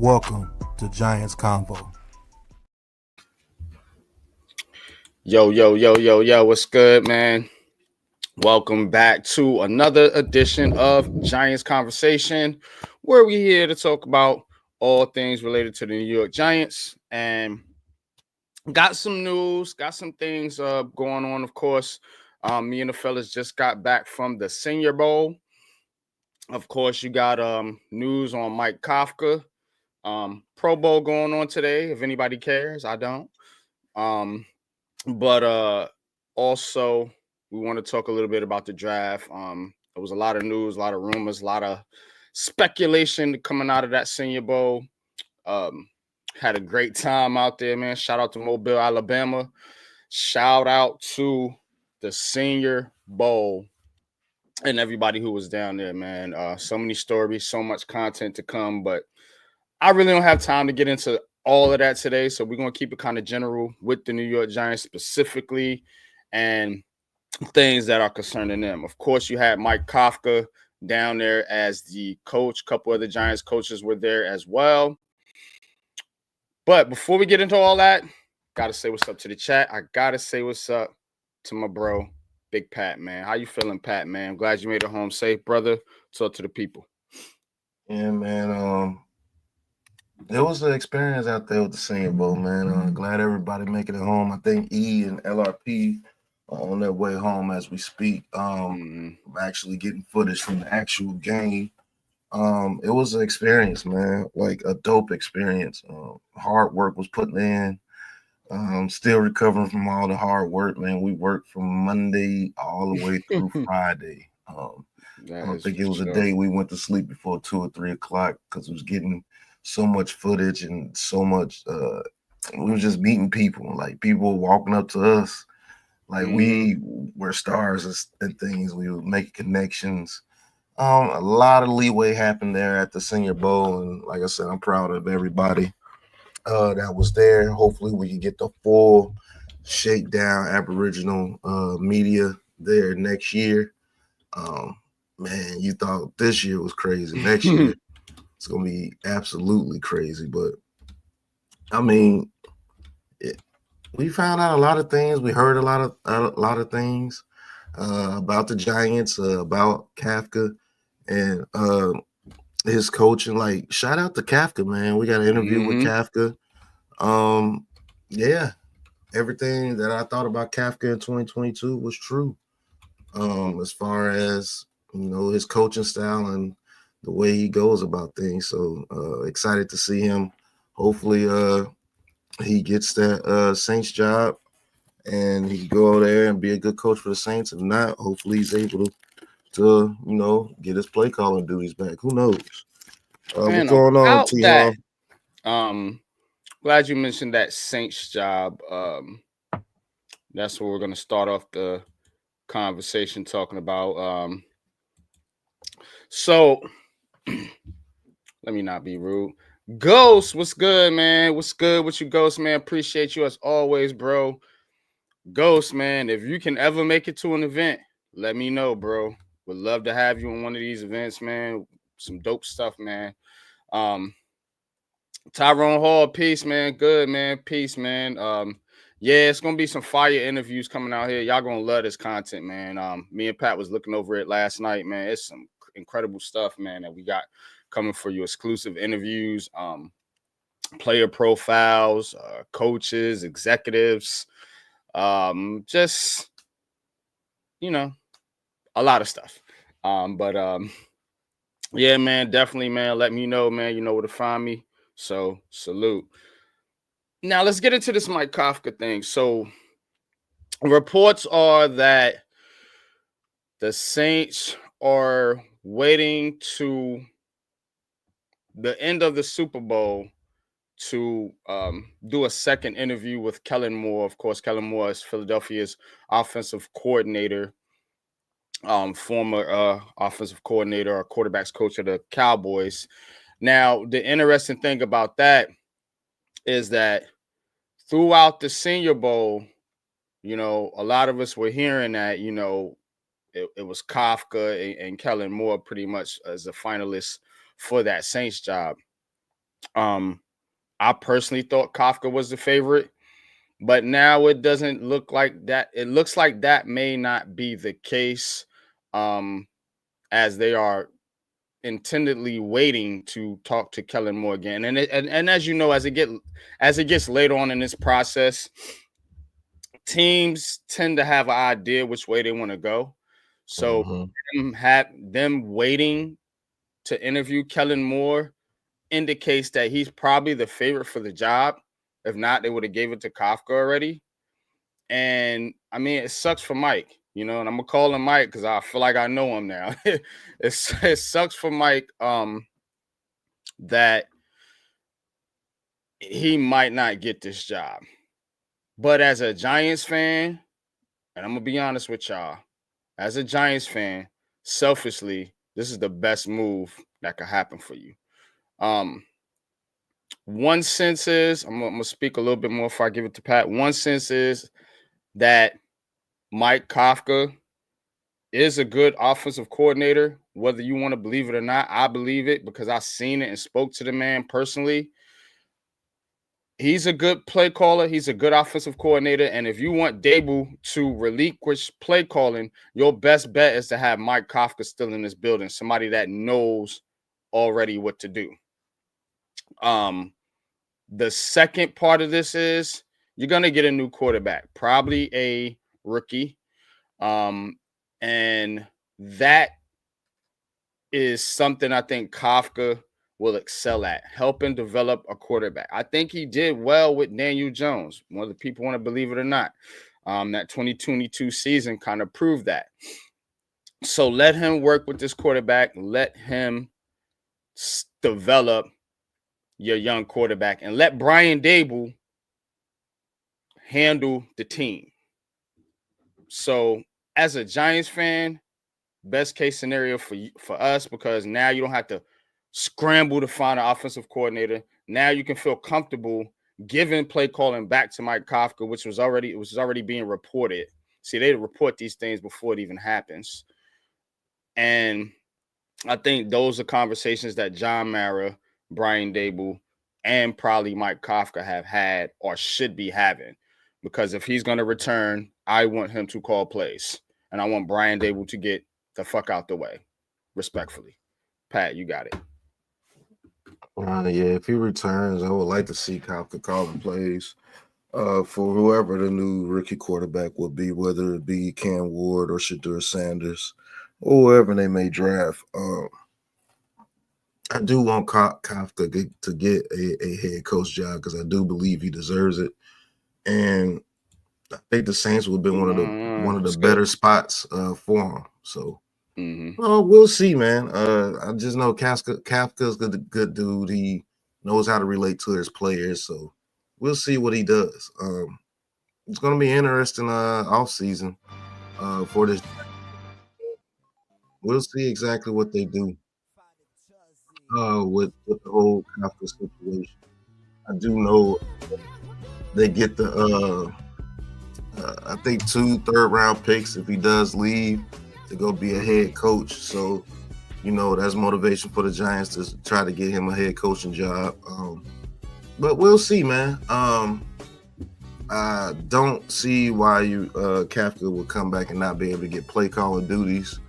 Welcome to Giants CONVO. Yo, what's good, man? Welcome back to another edition of Giants Conversation, where we're here to talk about all things related to the New York Giants. And got some news, got some things going on, of course. Me and the fellas just got back from the Senior Bowl. Of course, you got news on Mike Kafka. Pro Bowl going on today, if anybody cares. I don't. But also we want to talk a little bit about the draft. There was a lot of news, a lot of rumors, a lot of speculation coming out of that Senior Bowl. Had a great time out there, man. Shout out to Mobile, Alabama. Shout out to the Senior Bowl and everybody who was down there, man. So many stories, so much content to come, but I really don't have time to get into all of that today. So we're going to keep it kind of general with the New York Giants specifically and things that are concerning them. Of course, you had Mike Kafka down there as the coach. A couple other Giants coaches were there as well. But before we get into all that, got to say what's up to the chat. I got to say what's up to my bro, Big Pat, man. How you feeling, Pat, man? I'm glad you made it home safe, brother. Talk to the people. Yeah, man. It was an experience out there with the Senior Bowl, man. Glad everybody making it home. I think E and LRP are on their way home as we speak. I'm actually getting footage from the actual game. It was an experience, man, like a dope experience. Hard work was put in. Still recovering from all the hard work, man. We worked from Monday all the way through Friday. I don't think it was a day we went to sleep before 2 or 3 o'clock because it was getting so much footage and so much. We were just meeting people, like people walking up to us, like we were stars and things. We were making connections. A lot of leeway happened there at the Senior Bowl, and like I said, I'm proud of everybody that was there. Hopefully, we can get the full shakedown Aboriginal media there next year. Man, you thought this year was crazy. Next year, it's gonna be absolutely crazy. But I mean, we found out a lot of things. We heard a lot of things about the Giants, about Kafka, and his coaching. Like, shout out to Kafka, man. We got an interview with Kafka. Yeah, everything that I thought about Kafka in 2022 was true. As far as his coaching style and the way he goes about things. So excited to see him. Hopefully he gets that Saints job and he can go there and be a good coach for the Saints. If not, hopefully he's able to get his play calling duties back. Who knows? Man, what's going on, that, glad you mentioned that Saints job. That's what we're going to start off the conversation talking about. So let me not be rude. Ghost, what's good, man? What's good with you, Ghost, man? Appreciate you as always, bro. Ghost, man, if you can ever make it to an event, let me know, bro. Would love to have you on one of these events, man. Some dope stuff, man. Tyrone Hall, peace, man. Good, man. Peace, man. Yeah, it's gonna be some fire interviews coming out here. Y'all gonna love this content, man. Me and Pat was looking over it last night, man. It's some incredible stuff, man, that we got coming for you. Exclusive interviews, player profiles, coaches, executives, just a lot of stuff. Yeah, man, definitely, man. Let me know, man. You know where to find me. So salute. Now let's get into this Mike Kafka thing. So reports are that the Saints are waiting to the end of the Super Bowl to do a second interview with Kellen Moore. Of course, Kellen Moore is Philadelphia's offensive coordinator, former offensive coordinator or quarterbacks coach of the Cowboys. Now, the interesting thing about that is that throughout the Senior Bowl, a lot of us were hearing that, it was Kafka and Kellen Moore pretty much as a finalist for that Saints job. I personally thought Kafka was the favorite, but now it doesn't look like that. It looks like that may not be the case, as they are intendedly waiting to talk to Kellen Moore again. And as you know, as it gets later on in this process, teams tend to have an idea which way they want to go. So them waiting to interview Kellen Moore indicates that he's probably the favorite for the job. If not, they would have gave it to Kafka already. And I mean, it sucks for Mike, and I'm gonna call him Mike because I feel like I know him now. It sucks for Mike that he might not get this job. But as a Giants fan, and I'm gonna be honest with y'all, as a Giants fan, selfishly, this is the best move that could happen for you. One sense is, I'm gonna speak a little bit more before I give it to Pat. One sense is that Mike Kafka is a good offensive coordinator. Whether you want to believe it or not, I believe it because I've seen it and spoke to the man personally. He's a good play caller. He's a good offensive coordinator. And if you want Dable to relinquish play calling, your best bet is to have Mike Kafka still in this building, somebody that knows already what to do. The second part of this is you're going to get a new quarterback, probably a rookie. And that is something I think Kafka will excel at, helping develop a quarterback. I think he did well with Daniel Jones, whether people want to believe it or not. That 2022 season kind of proved that. So let him work with this quarterback. Let him develop your young quarterback and let Brian Dable handle the team. So as a Giants fan, best case scenario for us, because now you don't have to scramble to find an offensive coordinator. Now you can feel comfortable giving play calling back to Mike Kafka, which was already being reported. See, they report these things before it even happens. And I think those are conversations that John Mara, Brian Dable, and probably Mike Kafka have had or should be having. Because if he's going to return, I want him to call plays. And I want Brian Dable to get the fuck out the way, respectfully. Pat, you got it. Yeah, if he returns, I would like to see Kafka calling plays for whoever the new rookie quarterback will be, whether it be Cam Ward or Shadur Sanders or whoever they may draft. I do want Kafka to get a head coach job because I do believe he deserves it. And I think the Saints would have been one of the better spots for him. So we'll see, man. I just know Kafka's a good dude. He knows how to relate to his players. So we'll see what he does. It's going to be interesting offseason for this. We'll see exactly what they do with the whole Kafka situation. I do know they get the I think 2 third-round picks if he does leave to go be a head coach. So, that's motivation for the Giants to try to get him a head coaching job. But we'll see, man. I don't see why Kafka would come back and not be able to get play calling duties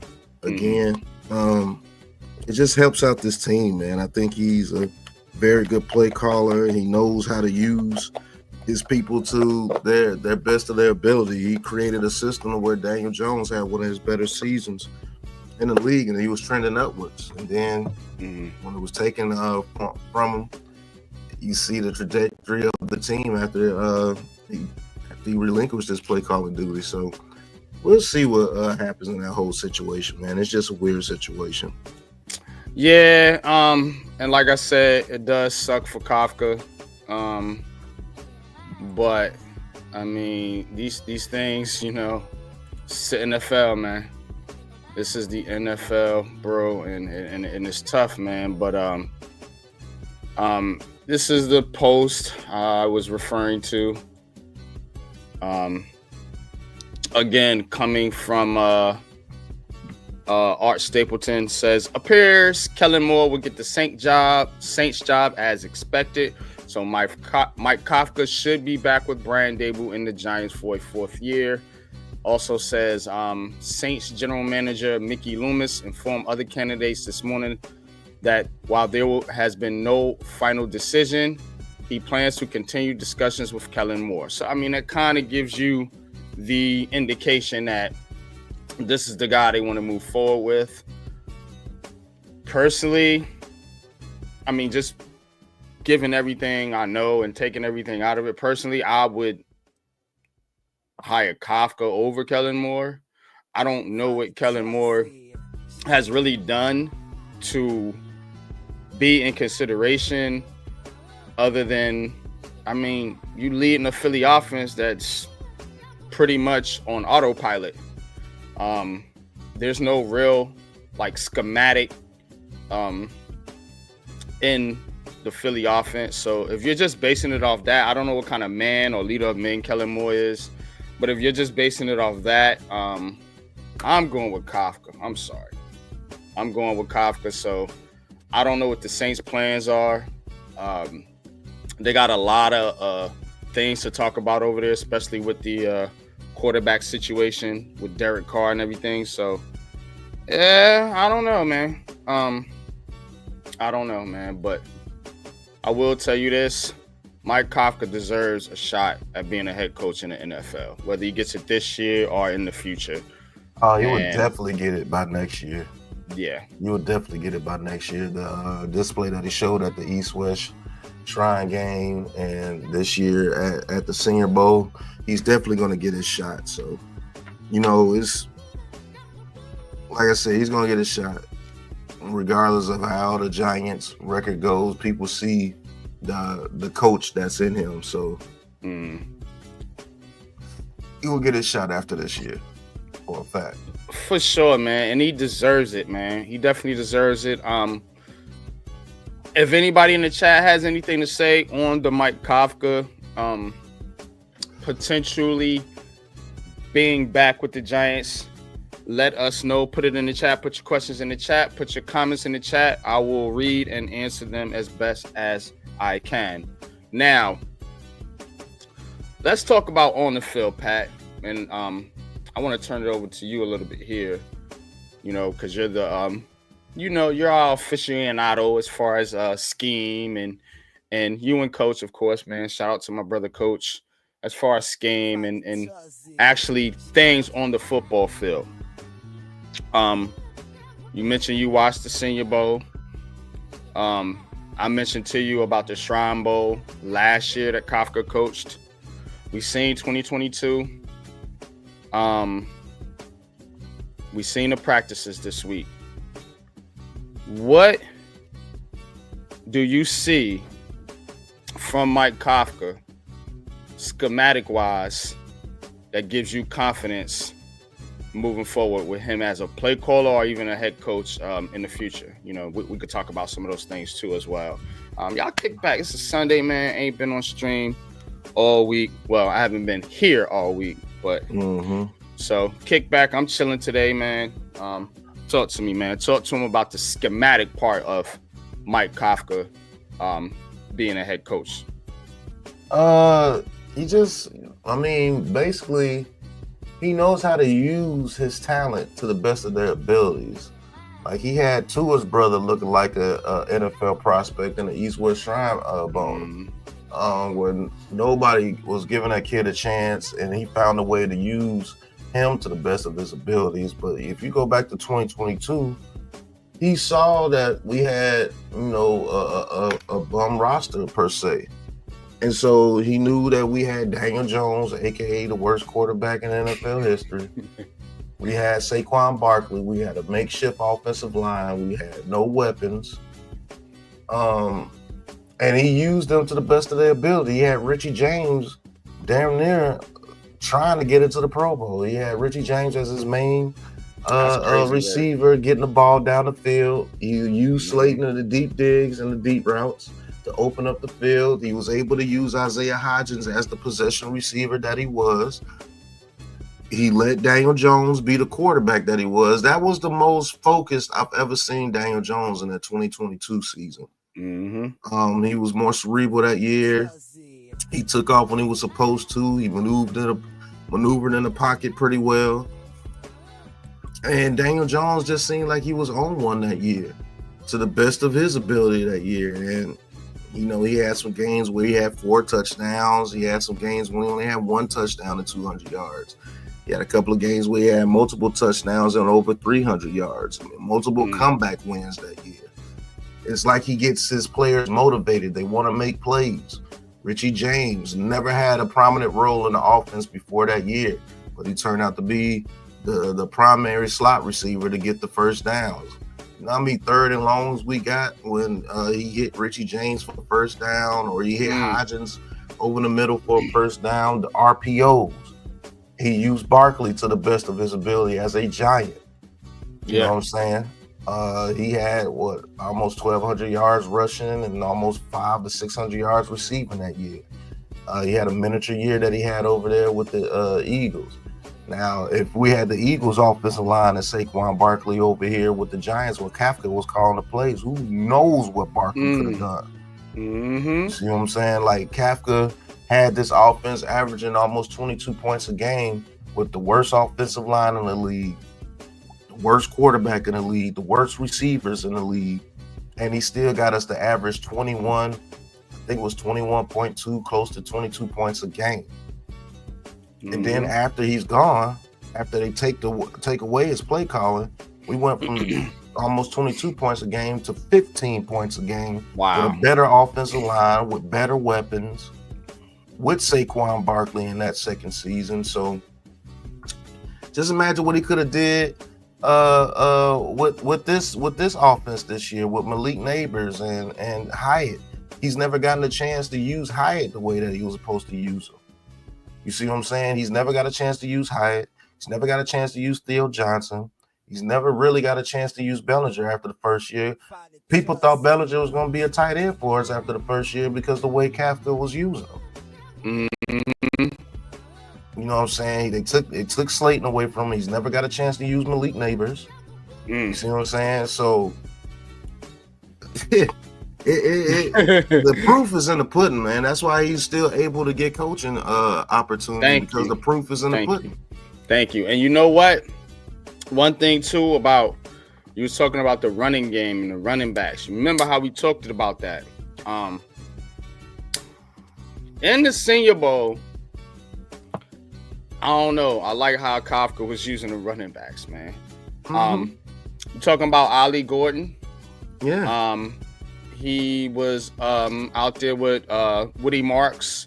again. It just helps out this team, man. I think he's a very good play caller, and he knows how to use his people to their best of their ability. He created a system where Daniel Jones had one of his better seasons in the league, and he was trending upwards. And then when it was taken from him, you see the trajectory of the team after he relinquished his play calling duty. So we'll see what happens in that whole situation, man. It's just a weird situation. Yeah, and like I said, it does suck for Kafka. But I mean, these things, it's the NFL, man. This is the NFL, bro, and it's tough, man. But this is the post I was referring to. Again, coming from Art Stapleton says, appears Kellen Moore will get the Saints job as expected. So Mike Kafka should be back with Brian Daboll in the Giants for a 4th year. Also says Saints general manager Mickey Loomis informed other candidates this morning that while there has been no final decision, he plans to continue discussions with Kellen Moore. So, I mean, that kind of gives you the indication that this is the guy they want to move forward with. Personally, I mean, just given everything I know and taking everything out of it, personally, I would hire Kafka over Kellen Moore. I don't know what Kellen Moore has really done to be in consideration other than, I mean, you leading a Philly offense that's pretty much on autopilot. There's no real like schematic in the Philly offense. So if you're just basing it off that, I don't know what kind of man or leader of men Kellen Moore is, but if you're just basing it off that, I'm going with Kafka. I'm sorry. I'm going with Kafka. So I don't know what the Saints' plans are. They got a lot of things to talk about over there, especially with the quarterback situation with Derek Carr and everything. So, yeah, I don't know, man. But I will tell you this. Mike Kafka deserves a shot at being a head coach in the NFL, whether he gets it this year or in the future. He would definitely get it by next year. Yeah. You would definitely get it by next year. The display that he showed at the East-West Shrine game and this year at the Senior Bowl, he's definitely going to get his shot. So, it's like I said, he's going to get his shot. Regardless of how the Giants record goes, people see the coach that's in him. So he will get his shot after this year, for a fact. For sure, man. And he deserves it, man. He definitely deserves it. If anybody in the chat has anything to say on the Mike Kafka potentially being back with the Giants, let us know. Put it in the chat. Put your questions in the chat. Put your comments in the chat. I will read and answer them as best as I can. Now, let's talk about on the field, Pat. And I want to turn it over to you a little bit here, because you're the, you're our aficionado as far as scheme and you and Coach, of course, man. Shout out to my brother, Coach, as far as scheme and actually things on the football field. You mentioned you watched the Senior Bowl. I mentioned to you about the Shrine Bowl last year that Kafka coached. We seen 2022. We seen the practices this week. What do you see from Mike Kafka, schematic-wise, that gives you confidence moving forward with him as a play caller or even a head coach in the future? We could talk about some of those things too as well. Y'all kick back. It's a Sunday, man. Ain't been on stream all week. Well, I haven't been here all week, but so kick back. I'm chilling today, man. Talk to me, man. Talk to him about the schematic part of Mike Kafka being a head coach. Basically, he knows how to use his talent to the best of their abilities. Like, he had Tua's brother looking like a NFL prospect in the East-West Shrine Bowl, when nobody was giving that kid a chance, and he found a way to use him to the best of his abilities. But if you go back to 2022, he saw that we had, a bum roster per se. And so he knew that we had Daniel Jones, aka the worst quarterback in NFL history. We had Saquon Barkley. We had a makeshift offensive line. We had no weapons. And he used them to the best of their ability. He had Richie James damn near trying to get into the Pro Bowl. He had Richie James as his main receiver, getting the ball down the field. He used Slayton in the deep digs and the deep routes to open up the field. He was able to use Isaiah Hodgins as the possession receiver that he was. he let Daniel Jones be the quarterback that he was. That was the most focused I've ever seen Daniel Jones in the 2022 season. He was more cerebral that year. He took off when he was supposed to. He maneuvered in the pocket pretty well. And Daniel Jones just seemed like he was on one that year, to the best of his ability that year. And he had some games where he had 4 touchdowns. He had some games when he only had 1 touchdown and 200 yards. He had a couple of games where he had multiple touchdowns and over 300 yards. Multiple comeback wins that year. It's like he gets his players motivated. They want to make plays. Richie James never had a prominent role in the offense before that year, but he turned out to be the primary slot receiver to get the first downs. You know how many 3rd and longs we got when he hit Richie James for the first down, or he hit Hodgins over the middle for a first down? The RPOs. He used Barkley to the best of his ability as a giant. You know what I'm saying? He had almost 1,200 yards rushing and almost 500 to 600 yards receiving that year. He had a miniature year that he had over there with the Eagles. Now, if we had the Eagles offensive line and Saquon Barkley over here with the Giants, where Kafka was calling the plays, who knows what Barkley could have done? See what I'm saying? Like, Kafka had this offense averaging almost 22 points a game with the worst offensive line in the league, the worst quarterback in the league, the worst receivers in the league, and he still got us to average 21, I think it was 21.2, close to 22 points a game. And then after he's gone, after they take away his play calling, we went from almost 22 points a game to 15 points a game. Wow. With a better offensive line, with better weapons, with Saquon Barkley in that second season. So just imagine what he could have did with this offense this year with Malik Neighbors and Hyatt. He's never gotten a chance to use Hyatt the way that he was supposed to use him. You see what I'm saying? He's never got a chance to use Hyatt. He's never got a chance to use Theo Johnson. He's never really got a chance to use Bellinger after the first year. People thought Bellinger was going to be a tight end for us after the first year because the way Kafka was using him. You know what I'm saying? They took Slayton away from him. He's never got a chance to use Malik Neighbors. You see what I'm saying? So the proof is in the pudding, man. That's why he's still able to get coaching opportunity because the proof is in the pudding. Thank you. And you know what? One thing too about you was talking about the running game and the running backs. You remember how we talked about that? In the Senior Bowl, I don't know. I like how Kafka was using the running backs, man. You talking about Ali Gordon? Yeah. He was out there with Woody Marks,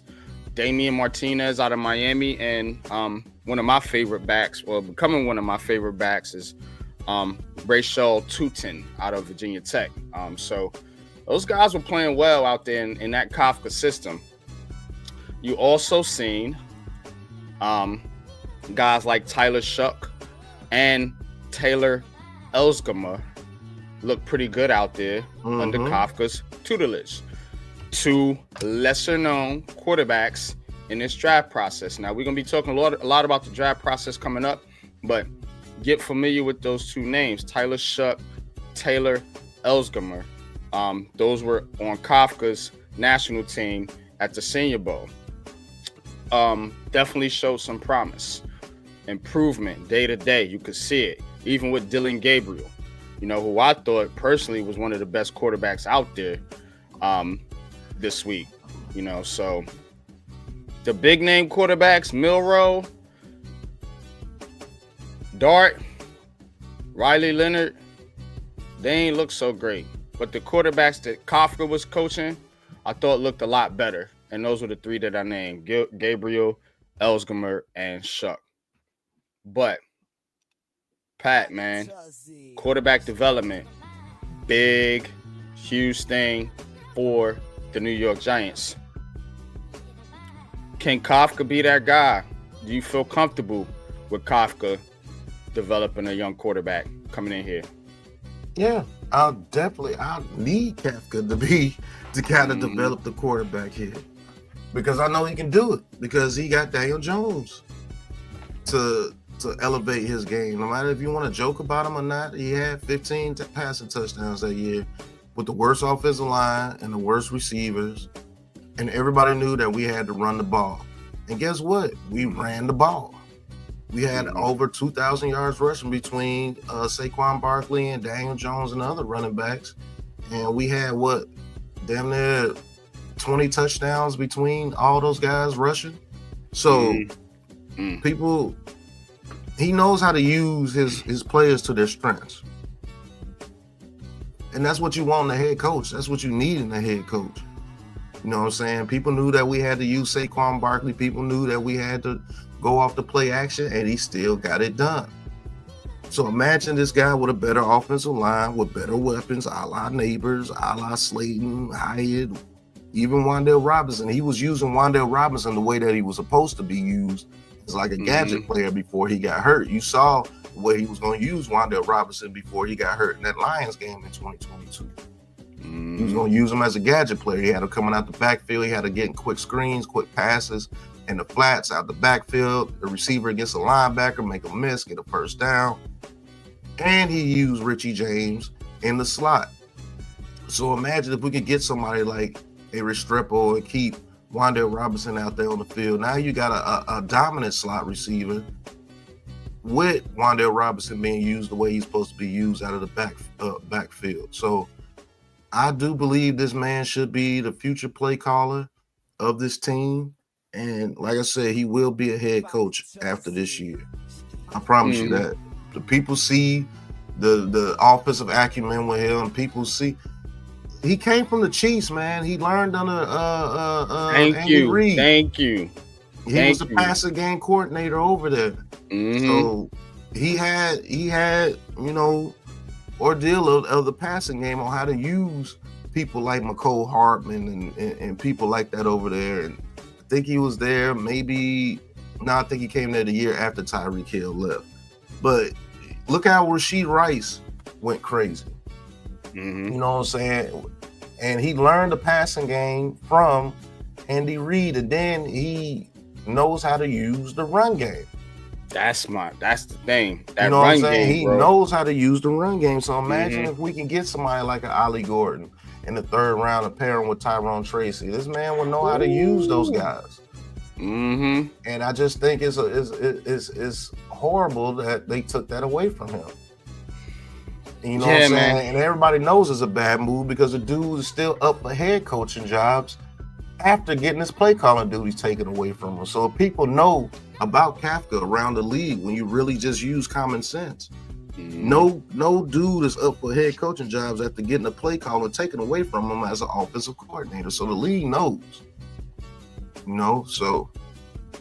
Damian Martinez out of Miami, and one of my favorite backs, well, becoming one of my favorite backs is Rayshall Tutin out of Virginia Tech. So those guys were playing well out there in that Kafka system. You also seen guys like Tyler Shuck and Taylor Elsgamer look pretty good out there under Kafka's tutelage. 2 lesser-known quarterbacks in this draft process. Now, we're going to be talking a lot about the draft process coming up, but get familiar with those 2 names, Tyler Shuck, Taylor Elsgamer. Those were on Kafka's national team at the Senior Bowl. Definitely showed some promise. Improvement day to day. You could see it. Even with Dylan Gabriel, who I thought personally was one of the best quarterbacks out there this week. So the big name quarterbacks, Milroe, Dart, Riley Leonard, they ain't look so great. But the quarterbacks that Kafka was coaching, I thought looked a lot better. And those were the 3 that I named, Gabriel, Elsgamer, and Shuck. But, Pat, man, quarterback development, big, huge thing for the New York Giants. Can Kafka be that guy? Do you feel comfortable with Kafka developing a young quarterback coming in here? Yeah, I need Kafka to be to kind of develop the quarterback here, because I know he can do it because he got Daniel Jones. to elevate his game. No matter if you want to joke about him or not, he had 15 passing touchdowns that year with the worst offensive line and the worst receivers. And everybody knew that we had to run the ball. And guess what? We ran the ball. We had over 2,000 yards rushing between Saquon Barkley and Daniel Jones and other running backs. And we had damn near 20 touchdowns between all those guys rushing. So he knows how to use his players to their strengths. And that's what you want in a head coach. That's what you need in a head coach. You know what I'm saying? People knew that we had to use Saquon Barkley. People knew that we had to go off the play action, and he still got it done. So imagine this guy with a better offensive line, with better weapons, a la Neighbors, a la Slayton, Hyatt, even Wan'Dale Robinson. He was using Wan'Dale Robinson the way that he was supposed to be used, as like a gadget player before he got hurt. You saw the way he was going to use Wan'Dale Robinson before he got hurt in that Lions game in 2022. He was going to use him as a gadget player. He had him coming out the backfield. He had to get quick screens, quick passes, and the flats out the backfield. The receiver against a linebacker, make a miss, get a first down. And he used Richie James in the slot. So imagine if we could get somebody like a Restrepo and keep Wan'Dale Robinson out there on the field. Now you got a dominant slot receiver with Wan'Dale Robinson being used the way he's supposed to be used out of the backfield. So I do believe this man should be the future play caller of this team. And like I said, he will be a head coach after this year. I promise you that. The people see the offensive acumen with him. People see he came from the Chiefs, man. He learned under Andy Reid. Thank you. He was the passing game coordinator over there. So he had ordeal of the passing game on how to use people like McCole Hardman and people like that over there. And I think he was there I think he came there the year after Tyreek Hill left. But look how Rashee Rice went crazy. You know what I'm saying? And he learned the passing game from Andy Reid, and then he knows how to use the run game. That's the thing. That you know what I'm saying? Game, he knows how to use the run game. So imagine if we can get somebody like an Ollie Gordon in the third round and pair him with Tyrone Tracy. This man will know how to use those guys. And I just think it's horrible that they took that away from him. And you know what I'm saying? Man. And everybody knows it's a bad move because the dude is still up for head coaching jobs after getting his play calling duties taken away from him. So if people know about Kafka around the league when you really just use common sense. No dude is up for head coaching jobs after getting a play calling taken away from him as an offensive coordinator. So the league knows. So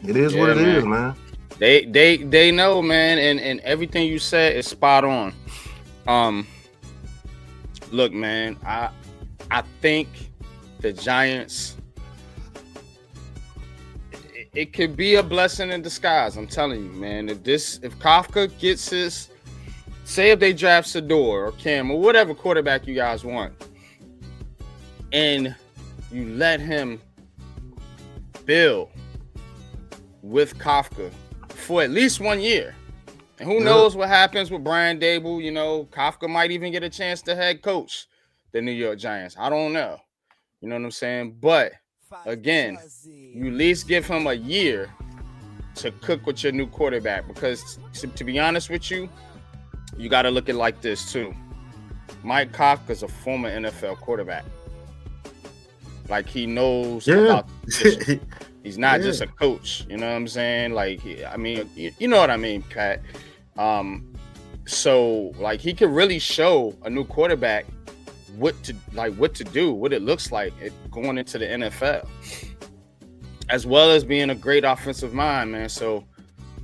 it is what it is, man. They know, man, and everything you said is spot on. Look, man, I think the Giants, it could be a blessing in disguise. I'm telling you, man. If Kafka gets his, say if they draft Sador or Cam or whatever quarterback you guys want, and you let him build with Kafka for at least 1 year. And who knows what happens with Brian Dable. Kafka might even get a chance to head coach the New York Giants. I don't know. You know what I'm saying? But again, you at least give him a year to cook with your new quarterback, because to be honest with you, you got to look at it like this too. Mike Kafka is a former NFL quarterback. Like, he knows about this. He's not just a coach. You know what I'm saying? Like, I mean, you know what I mean, Pat. So like, he can really show a new quarterback what to do, what it looks like going into the NFL, as well as being a great offensive mind, man. So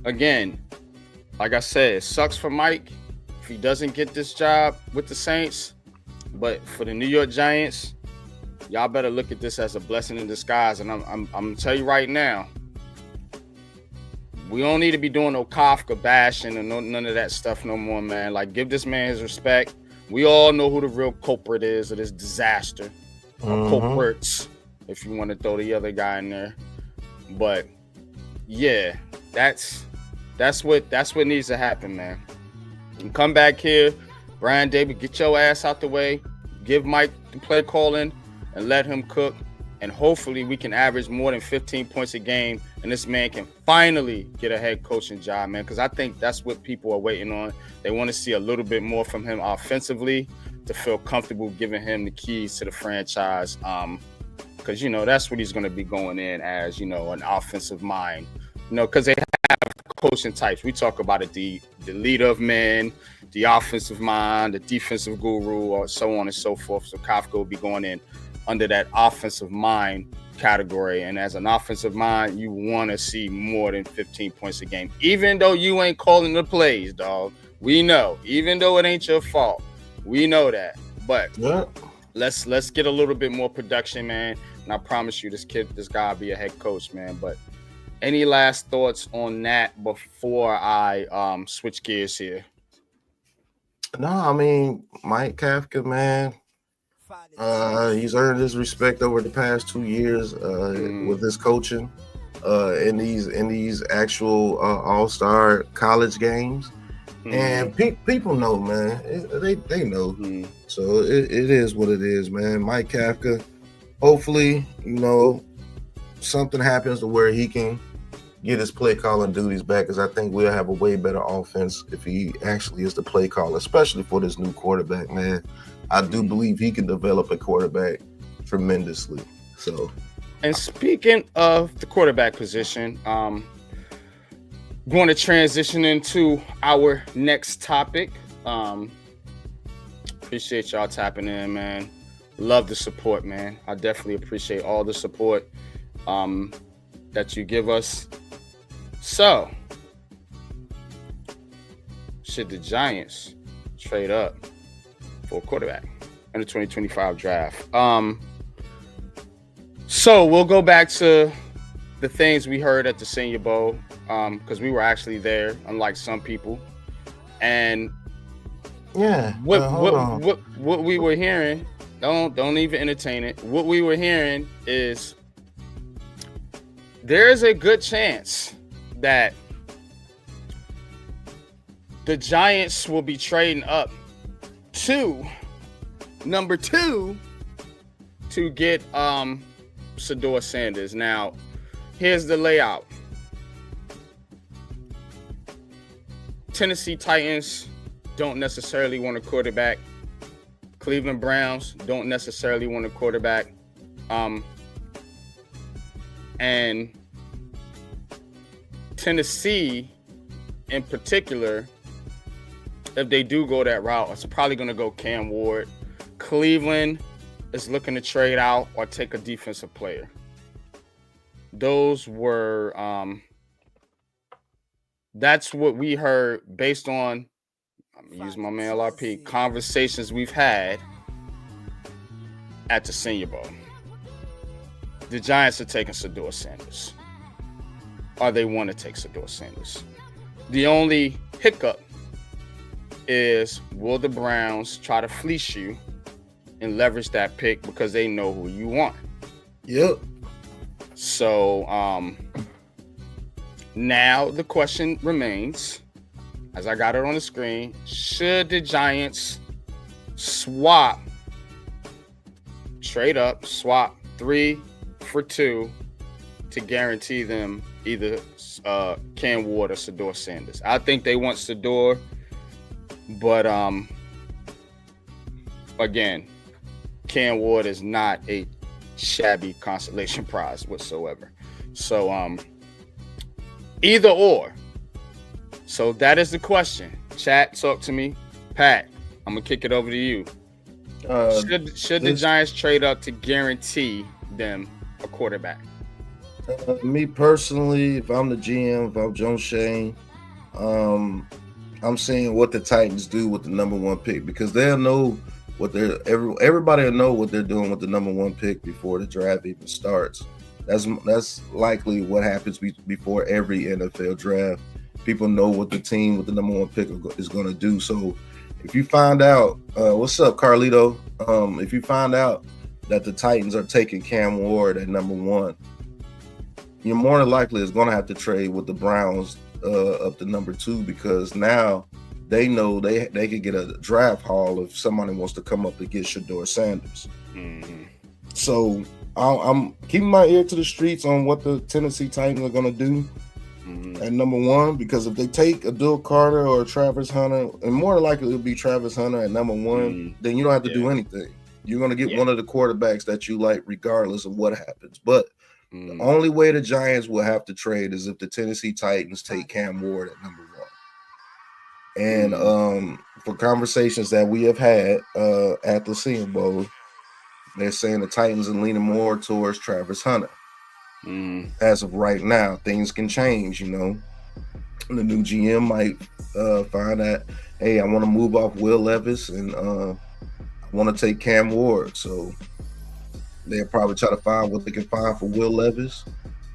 again, like I said, it sucks for Mike if he doesn't get this job with the Saints, but for the New York Giants, y'all better look at this as a blessing in disguise. And I'm gonna tell you right now, we don't need to be doing no Kafka bashing and none of that stuff no more, man. Like, give this man his respect. We all know who the real culprit is of this disaster. Or culprits, if you want to throw the other guy in there. But yeah, that's That's what needs to happen, man. You come back here, Brian David, get your ass out the way, give Mike the play calling, and let him cook. And hopefully we can average more than 15 points a game, and this man can finally get a head coaching job, man, because I think that's what people are waiting on. They want to see a little bit more from him offensively to feel comfortable giving him the keys to the franchise, because, you know, that's what he's going to be going in as, you know, an offensive mind, you know, because they have coaching types. We talk about it, the leader of men, the offensive mind, the defensive guru, or so on and so forth. So Kafka will be going in under that offensive mind category. And as an offensive mind, you want to see more than 15 points a game, even though you ain't calling the plays, dog. We know, even though it ain't your fault, we know that. But let's get a little bit more production, man. And I promise you, this guy will be a head coach, man. But any last thoughts on that before I switch gears here? No, I mean, Mike Kafka, man, he's earned his respect over the past 2 years with his coaching in these actual all-star college games. And people know, man. They know. So it is what it is, man. Mike Kafka, hopefully, you know, something happens to where he can get his play calling duties back, because I think we'll have a way better offense if he actually is the play caller, especially for this new quarterback, man. I do believe he can develop a quarterback tremendously. So, and speaking of the quarterback position, going to transition into our next topic. Appreciate y'all tapping in, man. Love the support, man. I definitely appreciate all the support that you give us. So, should the Giants trade up for a quarterback in the 2025 draft? So we'll go back to the things we heard at the Senior Bowl, because we were actually there, unlike some people. And what we were hearing, don't even entertain it. What we were hearing is there is a good chance that the Giants will be trading up to number 2 to get Shedeur Sanders. Now, here's the layout. Tennessee Titans don't necessarily want a quarterback. Cleveland Browns don't necessarily want a quarterback. And Tennessee, in particular, if they do go that route, it's probably going to go Cam Ward. Cleveland is looking to trade out or take a defensive player. Those were, that's what we heard based on, I'm using my man LRP, conversations we've had at the Senior Bowl. The Giants are taking Shedeur Sanders. Or they want to take Shedeur Sanders. The only hiccup is, will the Browns try to fleece you and leverage that pick because they know who you want? Yep. So now the question remains, as I got it on the screen, should the Giants trade up, swap 3 for 2 to guarantee them either Cam Ward or Shedeur Sanders? I think they want Shedeur, but again, Cam Ward is not a shabby consolation prize whatsoever. So either or. So that is the question. Chat, talk to me. Pat, I'm gonna kick it over to you. Should the Giants trade up to guarantee them a quarterback? Me personally, if I'm the GM, if I'm Joe Shane, I'm seeing what the Titans do with the number 1 pick, because they'll know what everybody will know what they're doing with the number 1 pick before the draft even starts. That's likely what happens before every NFL draft. People know what the team with the number 1 pick is going to do. So if you find out, what's up, Carlito? If you find out that the Titans are taking Cam Ward at number 1, you're more than likely is going to have to trade with the Browns up to number 2 because now they know they could get a draft haul if somebody wants to come up and get Shedeur Sanders. Mm-hmm. So I'm keeping my ear to the streets on what the Tennessee Titans are going to do at number 1, because if they take Abdul Carter or Travis Hunter, and more likely it'll be Travis Hunter at number 1, then you don't have to do anything. You're going to get one of the quarterbacks that you like regardless of what happens. But the only way the Giants will have to trade is if the Tennessee Titans take Cam Ward at number 1. And for conversations that we have had at the Senior Bowl, they're saying the Titans are leaning more towards Travis Hunter. As of right now, things can change, you know. The new GM might find that, hey, I want to move off Will Levis and I want to take Cam Ward. So they'll probably try to find what they can find for Will Levis.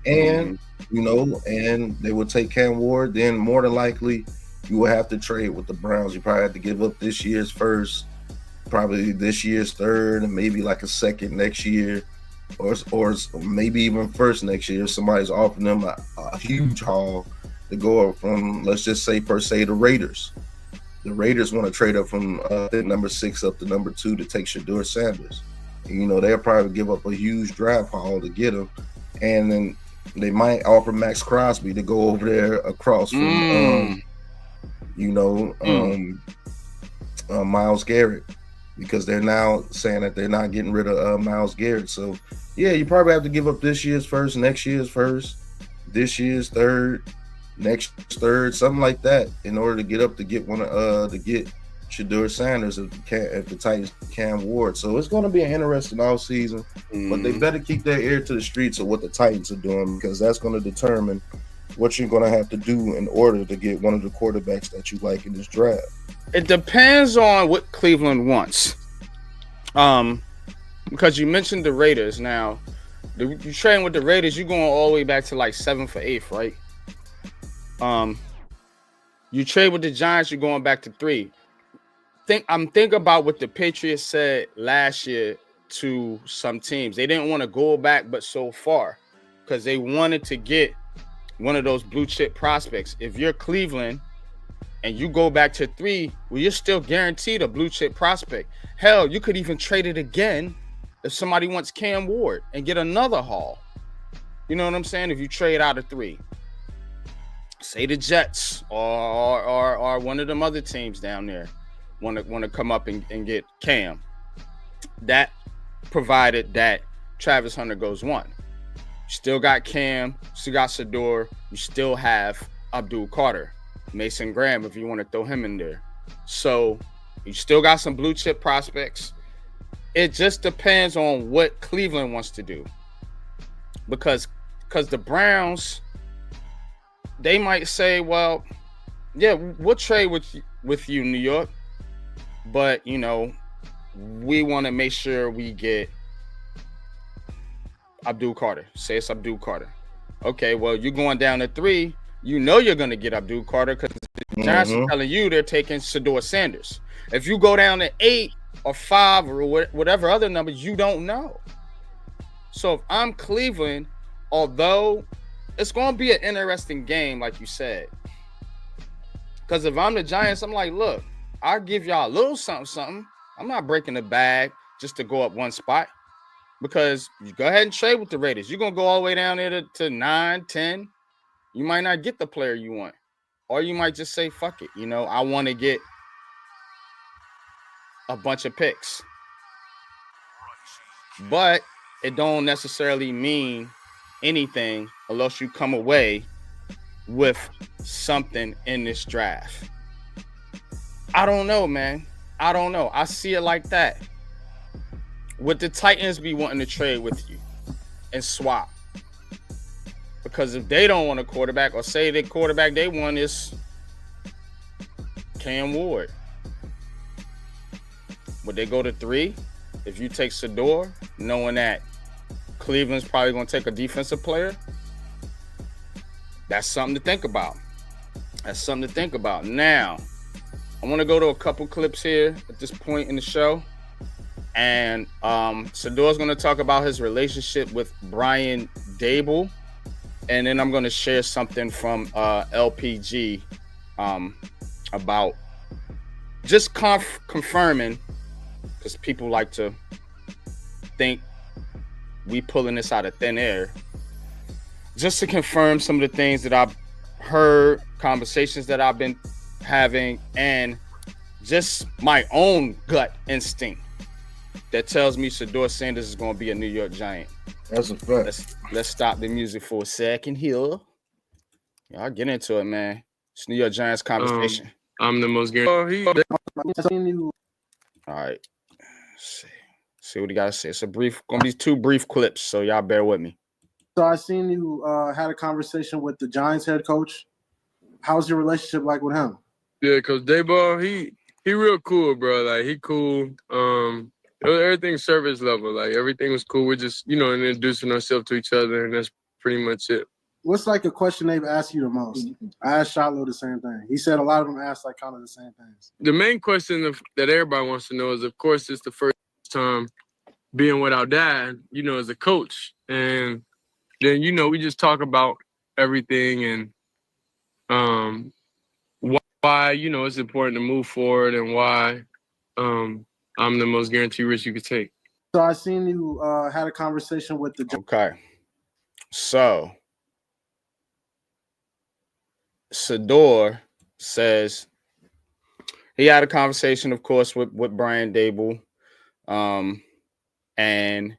And, you know, and they will take Cam Ward. Then more than likely, you will have to trade with the Browns. You probably have to give up this year's first, probably this year's third, and maybe like a second next year. Or maybe even first next year. Somebody's offering them a huge haul to go up from, let's just say, per se, the Raiders. The Raiders want to trade up from number 6 up to number 2 to take Shedeur Sanders. And, you know, they'll probably give up a huge draft haul to get him. And then they might offer Max Crosby to go over there across from, Myles Garrett, because they're now saying that they're not getting rid of Myles Garrett. So, yeah, you probably have to give up this year's first, next year's first, this year's third, next third, something like that, in order to get up to get one to get Shedeur Sanders if the Titans Cam Ward. So it's going to be an interesting offseason, but they better keep their ear to the streets of what the Titans are doing, because that's going to determine what you're going to have to do in order to get one of the quarterbacks that you like in this draft. It depends on what Cleveland wants. Because you mentioned the Raiders. Now, you train with the Raiders, you're going all the way back to like 7th or 8th, right? You trade with the Giants, you're going back to 3. Think about what the Patriots said last year to some teams. They didn't want to go back but so far because they wanted to get one of those blue chip prospects. If you're Cleveland and you go back to 3, well, you're still guaranteed a blue chip prospect. Hell, you could even trade it again if somebody wants Cam Ward and get another haul. You know what I'm saying? If you trade out of 3, say the Jets or one of them other teams down there want to come up and get Cam. That provided that Travis Hunter goes 1. You still got Cam, still got Shedeur, you still have Abdul Carter, Mason Graham, if you want to throw him in there. So you still got some blue chip prospects. It just depends on what Cleveland wants to do. Because the Browns, they might say, well, yeah, we'll trade with you, New York. But, you know, we want to make sure we get Abdul Carter. Say it's Abdul Carter. Okay, well, you're going down to 3. You know you're going to get Abdul Carter because the Giants are telling you they're taking Shedeur Sanders. If you go down to 8 or 5 or whatever other number, you don't know. So if I'm Cleveland, although it's going to be an interesting game, like you said, because if I'm the Giants, I'm like, look, I'll give y'all a little something. I'm not breaking the bag just to go up one spot, because you go ahead and trade with the Raiders. You're going to go all the way down there to 9, 10. You might not get the player you want. Or you might just say, fuck it. You know, I want to get a bunch of picks. But it don't necessarily mean anything unless you come away with something in this draft. I don't know, man. I don't know. I see it like that. Would the Titans be wanting to trade with you and swap? Because if they don't want a quarterback, or say the quarterback they want is Cam Ward, would they go to 3? If you take Shedeur, knowing that Cleveland's probably going to take a defensive player, that's something to think about. That's something to think about. Now, I want to go to a couple clips here at this point in the show. And Shedeur's going to talk about his relationship with Brian Dable. and then I'm going to share something from LPG about just confirming, because people like to think we pulling this out of thin air, just to confirm some of the things that I've heard, conversations that I've been having, and just my own gut instinct that tells me Shedeur Sanders is going to be a New York Giant. That's a fact. Let's stop the music for a second here. Y'all get into it, man. It's New York Giants conversation. I'm the most guaranteed. All right. See what he got to say. It's gonna be 2 brief clips, so y'all bear with me. So I seen you had a conversation with the Giants head coach. How's your relationship like with him? Yeah, Coach Dayball, he real cool, bro. Like, he cool. Everything's service level. Like, everything was cool. We're just, introducing ourselves to each other, and that's pretty much it. What's like a question they've asked you the most? I asked Shiloh the same thing. He said a lot of them asked like kind of the same things. The main question that everybody wants to know is, of course, it's the first time being with our dad, as a coach. And then, we just talk about everything and why, it's important to move forward and why I'm the most guaranteed risk you could take. So I seen you had a conversation with the Okay. So Shedeur says he had a conversation, of course, with Brian Daboll, and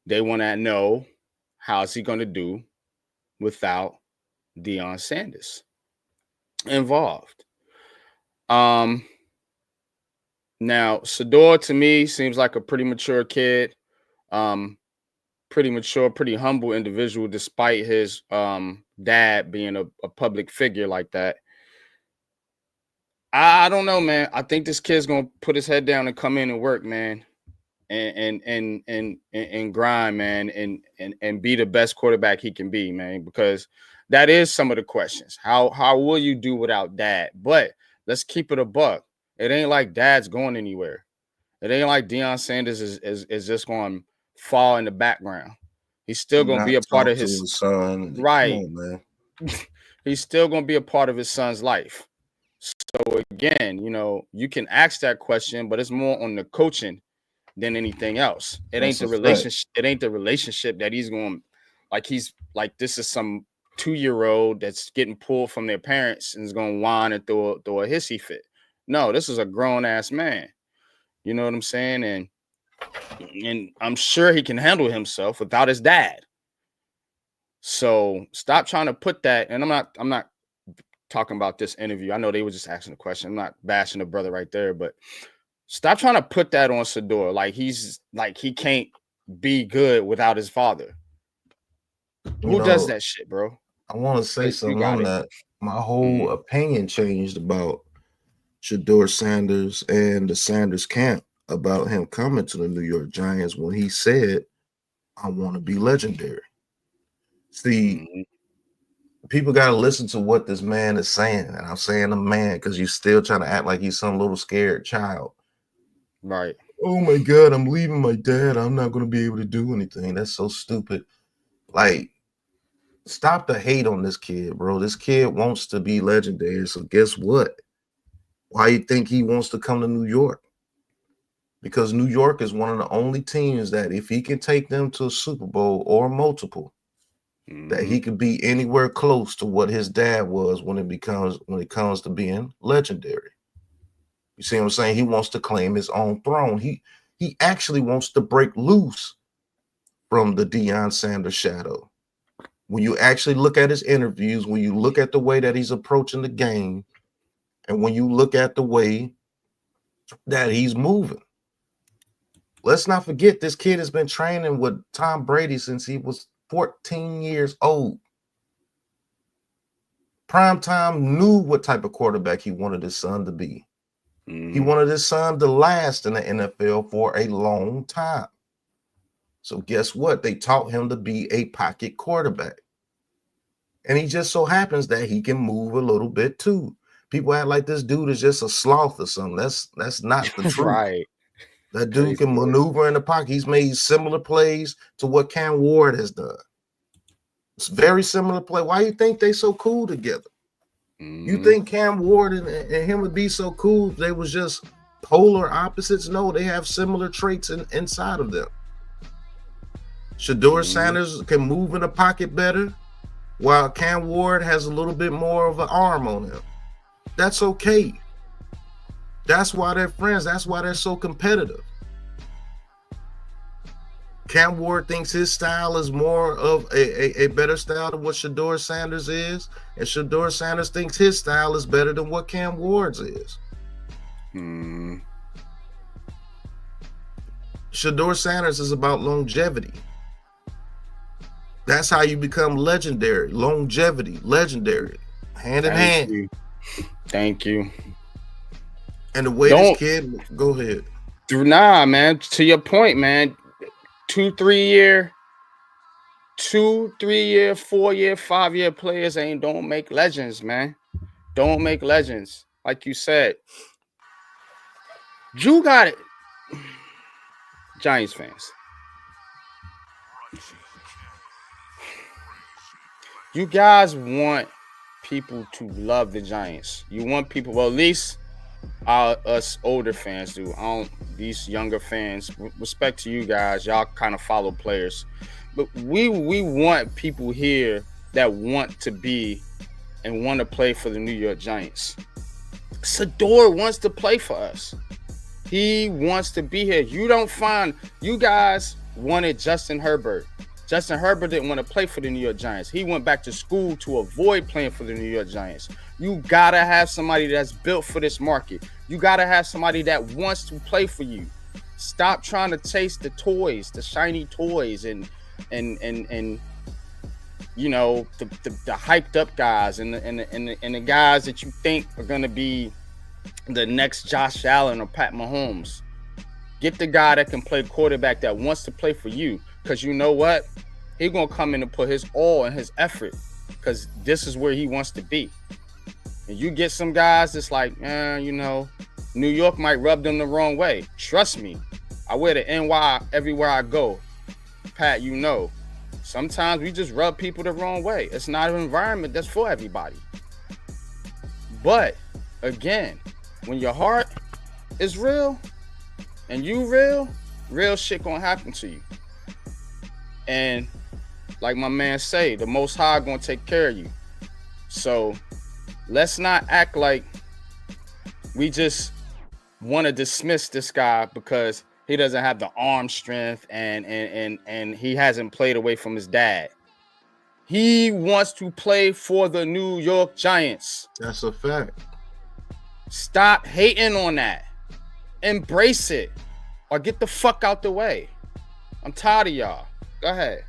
they want to know how's he going to do without Deion Sanders involved. Now Shedeur to me seems like a pretty mature kid, pretty mature, pretty humble individual, despite his dad being a public figure like that. I don't know, man. I think this kid's gonna put his head down and come in and work, man, and grind, man, and be the best quarterback he can be, man. Because that is some of the questions. How will you do without dad? But let's keep it a buck. It ain't like dad's going anywhere. It ain't like Deion Sanders is just going to fall in the background. He's still going to be a part of his son. Right. Come on, man. He's still going to be a part of his son's life. So again, you can ask that question, but it's more on the coaching than anything else. It ain't the relationship. It ain't the relationship that he's going this is some 2-year-old that's getting pulled from their parents and is going to whine and throw a hissy fit. No, this is a grown ass man. You know what I'm saying? And I'm sure he can handle himself without his dad. So stop trying to put that. And I'm not talking about this interview. I know they were just asking a question. I'm not bashing the brother right there, but stop trying to put that on Shedeur. Like he can't be good without his father. Who does that shit, bro? I want to say something on that. My whole opinion changed about Shedeur Sanders and the Sanders camp about him coming to the New York Giants when he said, I want to be legendary. See, people got to listen to what this man is saying. And I'm saying a man because you're still trying to act like he's some little scared child. Right. Oh, my God, I'm leaving my dad. I'm not going to be able to do anything. That's so stupid. Like, stop the hate on this kid, bro. This kid wants to be legendary. So guess what? Why you think he wants to come to New York? Because New York is one of the only teams that if he can take them to a Super Bowl or multiple, that he could be anywhere close to what his dad was when it comes to being legendary. You see what I'm saying? He wants to claim his own throne. He actually wants to break loose from the Deion Sanders shadow. When you actually look at his interviews, when you look at the way that he's approaching the game, and when you look at the way that he's moving, let's not forget this kid has been training with Tom Brady since he was 14 years old. Primetime knew what type of quarterback he wanted his son to be. He wanted his son to last in the NFL for a long time. So guess what? They taught him to be a pocket quarterback. And he just so happens that he can move a little bit too. People act like this dude is just a sloth or something. That's not the truth. Right. That dude can maneuver in the pocket. He's made similar plays to what Cam Ward has done. It's very similar play. Why you think they so cool together? You think Cam Ward and him would be so cool if they was just polar opposites? No, they have similar traits inside of them. Shedeur Sanders can move in the pocket better, while Cam Ward has a little bit more of an arm on him. That's okay. That's why they're friends. That's why they're so competitive. Cam Ward thinks his style is more of a better style than what Shedeur Sanders is, and Shedeur Sanders thinks his style is better than what Cam Ward's is. Shedeur Sanders is about longevity. That's how you become legendary. Longevity, legendary, hand in hand. Thank you. And the way this kid, go ahead. Nah, man. To your point, man. 2-3 year, 4-year, 5-year players don't make legends, man. Don't make legends, like you said. You got it, Giants fans. You guys want people to love the Giants. You want people, well, at least us older fans do. These younger fans, respect to you guys, y'all kind of follow players. But we want people here that want to be and want to play for the New York Giants. Shedeur wants to play for us. He wants to be here. You guys wanted Justin Herbert. Justin Herbert didn't want to play for the New York Giants. He went back to school to avoid playing for the New York Giants. You got to have somebody that's built for this market. You got to have somebody that wants to play for you. Stop trying to chase the toys, the shiny toys, and you know, the hyped up guys and the guys that you think are going to be the next Josh Allen or Pat Mahomes. Get the guy that can play quarterback that wants to play for you. Because you know what? He's going to come in and put his all and his effort because this is where he wants to be. And you get some guys that's like, you know, New York might rub them the wrong way. Trust me. I wear the NY everywhere I go. Pat, you know. Sometimes we just rub people the wrong way. It's not an environment that's for everybody. But, again, when your heart is real and you real shit gonna happen to you. And like my man say, the Most High gonna take care of you. So let's not act like we just want to dismiss this guy because he doesn't have the arm strength and he hasn't played away from his dad. He wants to play for the New York Giants. That's a fact. Stop hating on that. Embrace it or get the fuck out the way. I'm tired of y'all. Go ahead.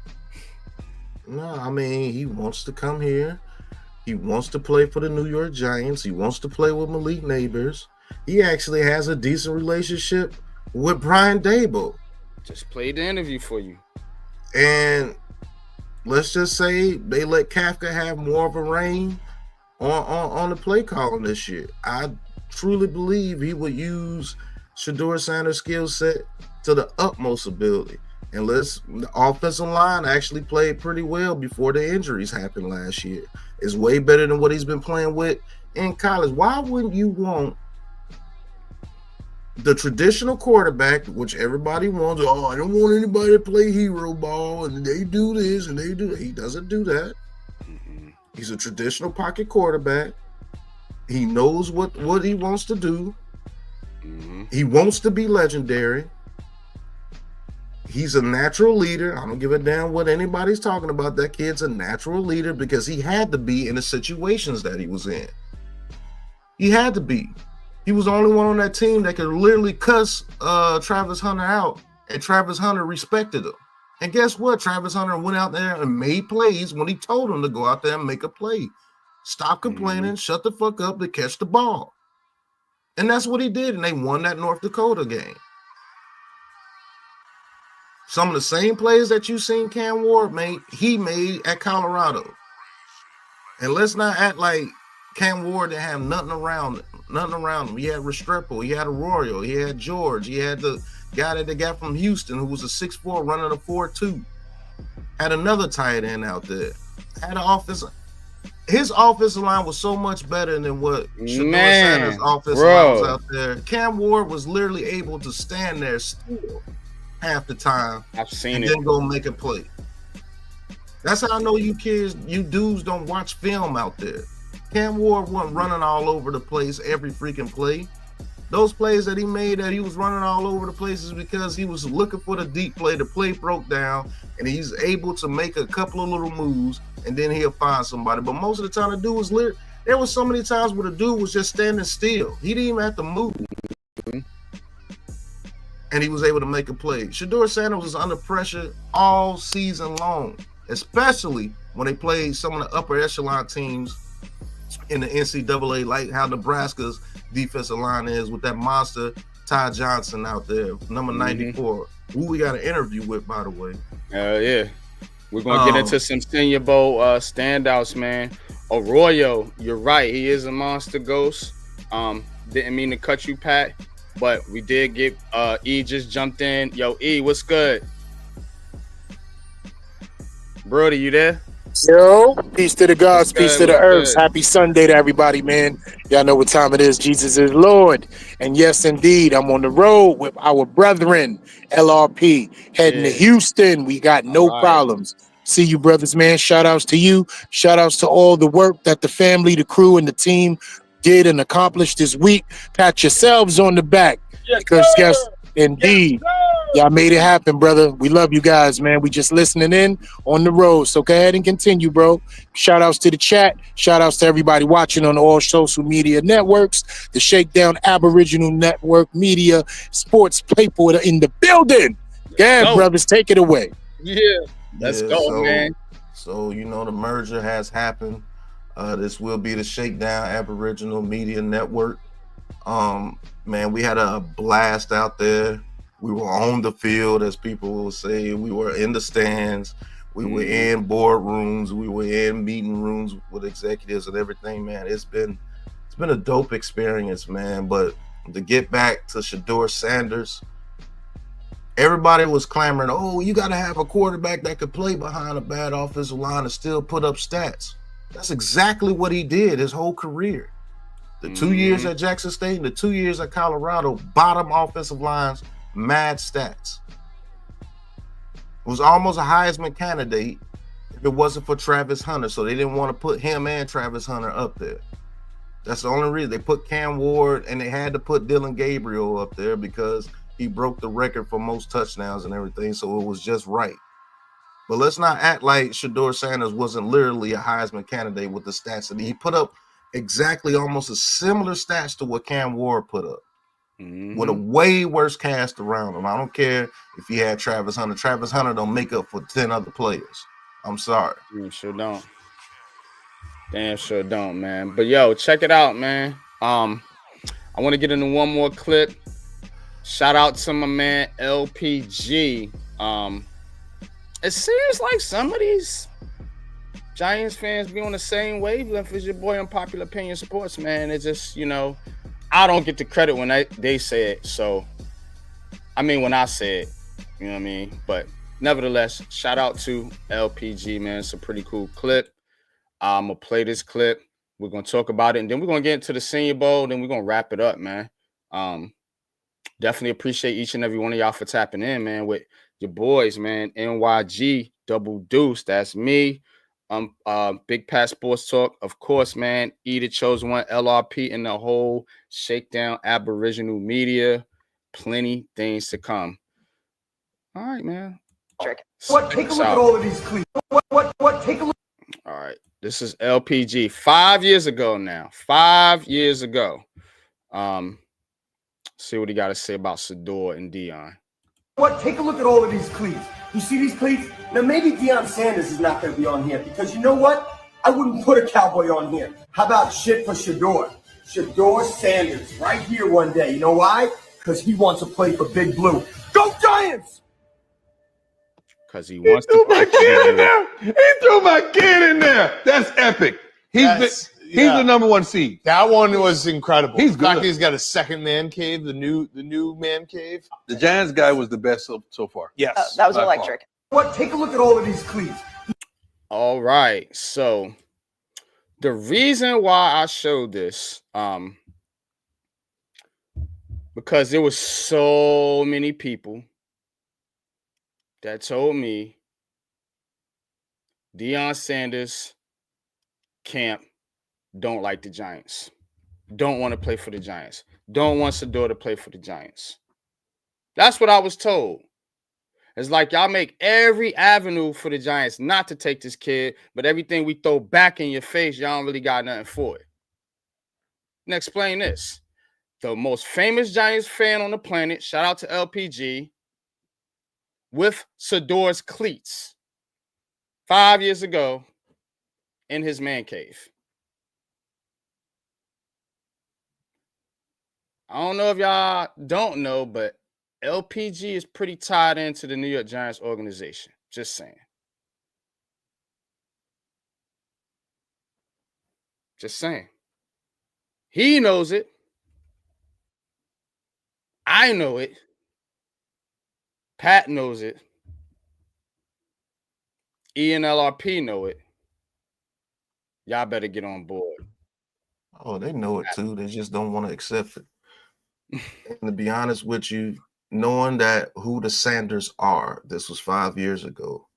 No, I mean, he wants to come here. He wants to play for the New York Giants. He wants to play with Malik Neighbors. He actually has a decent relationship with Brian Daboll. Just played the interview for you. And let's just say they let Kafka have more of a reign on the play calling this year. I truly believe he would use Shedeur Sanders' skill set to the utmost ability. And the offensive line actually played pretty well before the injuries happened last year. It's way better than what he's been playing with in college. Why wouldn't you want the traditional quarterback, which everybody wants? Oh, I don't want anybody to play hero ball, and they do this and they do that. He doesn't do that. He's a traditional pocket quarterback. He knows what he wants to do. He wants to be legendary. He's a natural leader. I don't give a damn what anybody's talking about. That kid's a natural leader because he had to be in the situations that he was in. He had to be. He was the only one on that team that could literally cuss Travis Hunter out, and Travis Hunter respected him. And guess what? Travis Hunter went out there and made plays when he told him to go out there and make a play. Stop complaining, shut the fuck up, and catch the ball. And that's what he did, and they won that North Dakota game. Some of the same plays that you seen Cam Ward made, he made at Colorado. And let's not act like Cam Ward didn't have nothing around him. He had Restrepo, he had Arroyo, he had George, he had the guy that they got from Houston who was a 6'4", running a 4.2. Had another tight end out there. had an offense. His offensive line was so much better than what Shedeur Sanders' offensive line was out there. Cam Ward was literally able to stand there still half the time. I've seen and it. then go make a play. That's how I know you kids, you dudes don't watch film out there. Cam Ward wasn't running all over the place every freaking play. Those plays that he made that he was running all over the place is because he was looking for the deep play. The play broke down, and he's able to make a couple of little moves, and then he'll find somebody. But most of the time, the dude was lit. There was so many times where the dude was just standing still. He didn't even have to move. And he was able to make a play. Shedeur Sanders was under pressure all season long, especially when they played some of the upper echelon teams in the NCAA, like how Nebraska's defensive line is with that monster Ty Johnson out there, number 94, who we got an interview with, by the way. Yeah. We're going to get into some Senior Bowl standouts, man. Arroyo, you're right. He is a monster ghost. Didn't mean to cut you, Pat, but we did get E just jumped in. Yo, E, what's good? Brody, you there? Yo, peace to the gods, What's peace good, to the what's earths. good? Happy Sunday to everybody, man. Y'all know what time it is. Jesus is Lord. And yes, indeed, I'm on the road with our brethren, LRP, heading to Houston. We got no problems. See you, brothers, man. Shout outs to you. Shout outs to all the work that the family, the crew, and the team did and accomplished this week. Pat yourselves on the back. Because yes, indeed. Y'all made it happen, brother. We love you guys, man. We just listening in on the road. So go ahead and continue, bro. Shout outs to the chat. Shout outs to everybody watching on all social media networks. The Shakedown Aboriginal Network Media Sports Playboy in the building. Go ahead, brothers. Take it away. Yeah. Let's go, man. So, you know, the merger has happened. This will be the Shakedown Aboriginal Media Network. Man, we had a blast out there. We were on the field, as people will say. We were in the stands. We were in boardrooms. We were in meeting rooms with executives and everything, man. It's been a dope experience, man. But to get back to Shedeur Sanders, everybody was clamoring, oh, you got to have a quarterback that could play behind a bad offensive line and still put up stats. That's exactly what he did his whole career. The 2 years at Jackson State and the 2 years at Colorado, bottom offensive lines, mad stats. It was almost a Heisman candidate if it wasn't for Travis Hunter. So they didn't want to put him and Travis Hunter up there. That's the only reason. They put Cam Ward and they had to put Dylan Gabriel up there because he broke the record for most touchdowns and everything. So it was just right. But let's not act like Shedeur Sanders wasn't literally a Heisman candidate with the stats that he put up. Exactly almost a similar stats to what Cam Ward put up. With a way worse cast around him. I don't care if he had Travis Hunter. Travis Hunter don't make up for 10 other players. I'm sorry. Damn sure don't. Damn sure don't, man. But yo, check it out, man. I want to get into one more clip. Shout out to my man LPG. It seems like some of these Giants fans be on the same wavelength as your boy Unpopular Opinion Sports, man. It's just, you know, I don't get the credit when they say it. So, I mean, when I say it, you know what I mean? But nevertheless, shout out to LPG, man. It's a pretty cool clip. I'm going to play this clip. We're going to talk about it, and then we're going to get into the Senior Bowl, then we're going to wrap it up, man. Definitely appreciate each and every one of y'all for tapping in, man, with your boys, man. NYG Double Deuce, that's me. Big Pat Sports Talk, of course, man. E the Chosen One, LRP, and the whole Shakedown Aboriginal Media. Plenty things to come. All right, man. What? Take a look at all of these cleats. What? Take a look. All right, this is LPG. 5 years ago now. 5 years ago. See what he got to say about Shedeur and Deion. What? Take a look at all of these cleats. You see these cleats? Now, maybe Deion Sanders is not going to be on here because you know what? I wouldn't put a cowboy on here. How about shit for Shedeur? Shedeur Sanders right here one day. You know why? Because he wants to play for Big Blue. Go Giants! Because he wants to threw my kid in there. He threw my kid in there. That's epic. He's the number one seed. That one was incredible. He's the fact good. that he's got a second man cave, the new man cave. The Giants guy was the best so far. Yes, that was electric. What? Take a look at all of these cleats. All right. So the reason why I showed this, because there was so many people that told me Deion Sanders camp don't like the Giants, don't want to play for the Giants, don't want Sador to play for the Giants. That's what I was told. It's like y'all make every avenue for the Giants not to take this kid, but everything we throw back in your face, y'all don't really got nothing for it. Now explain this. The most famous Giants fan on the planet, shout out to LPG, with Sador's cleats 5 years ago in his man cave. I don't know if y'all don't know, but LPG is pretty tied into the New York Giants organization. Just saying. Just saying. He knows it. I know it. Pat knows it. E and LRP know it. Y'all better get on board. Oh, they know it too. They just don't want to accept it. And to be honest with you, knowing that who the Sanders are, this was 5 years ago,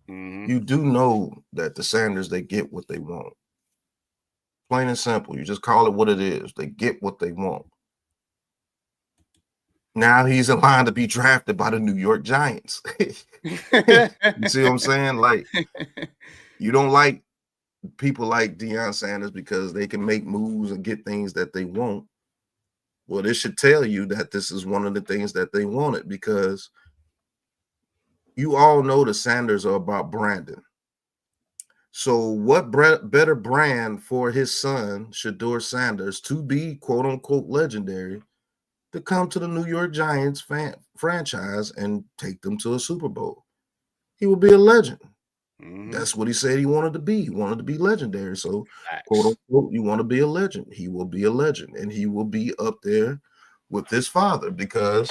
you do know that the Sanders, they get what they want. Plain and simple. You just call it what it is. They get what they want. Now he's in line to be drafted by the New York Giants. You see what I'm saying? Like, you don't like people like Deion Sanders because they can make moves and get things that they want. Well, this should tell you that this is one of the things that they wanted, because you all know the Sanders are about branding. So what better brand for his son, Shedeur Sanders, to be quote unquote legendary, to come to the New York Giants franchise and take them to a Super Bowl? He will be a legend. That's what he said he wanted to be. He wanted to be legendary. So, quote unquote, you want to be a legend. He will be a legend, and he will be up there with his father because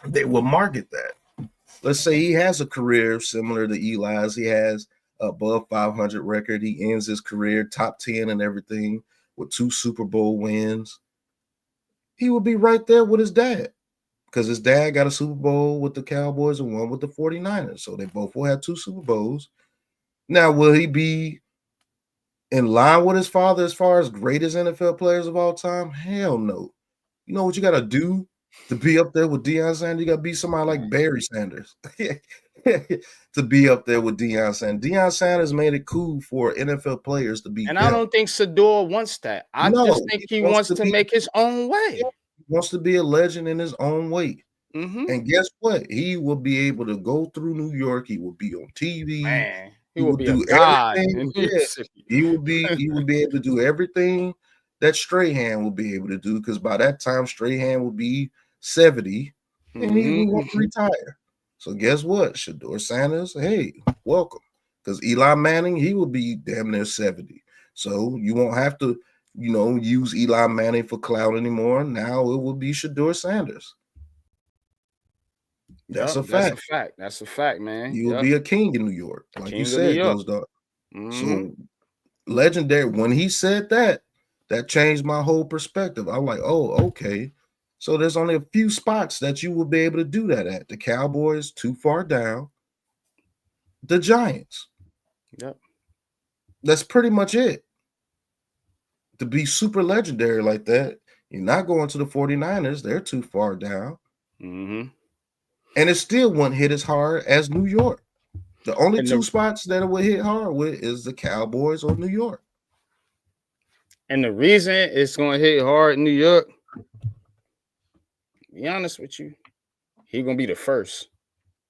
they will market that. Let's say he has a career similar to Eli's. He has above 500 record. He ends his career top 10 and everything with 2 Super Bowl wins. He will be right there with his dad, because his dad got a Super Bowl with the Cowboys and one with the 49ers. So they both will have 2 Super Bowls. Now, will he be in line with his father as far as greatest NFL players of all time? Hell no. You know what you got to do to be up there with Deion Sanders? You got to be somebody like Barry Sanders to be up there with Deion Sanders. Deion Sanders made it cool for NFL players to be. And I don't think Sador wants that. I just think he wants to make his own way. He wants to be a legend in his own way. And guess what? He will be able to go through New York. He will be on TV. Man, he will be do a god everything. He will be able to do everything that Strahan will be able to do, because by that time Strahan will be 70 and he will want to retire. So guess what? Shedeur Sanders, hey, welcome. Because Eli Manning, he will be damn near 70. So you won't have to, use Eli Manning for clout anymore. Now it will be Shedeur Sanders. That's a fact. That's a fact, man. You will be a king in New York, like you said, Ghost Dog. So legendary. When he said that, that changed my whole perspective. I'm like, oh, okay. So there's only a few spots that you will be able to do that at. The Cowboys, too far down. The Giants. Yep. That's pretty much it. To be super legendary like that, you're not going to the 49ers. They're too far down. And it still won't hit as hard as New York. The only 2 spots that it will hit hard with is the Cowboys or New York. And the reason it's going to hit hard in New York, to be honest with you, he's going to be the first.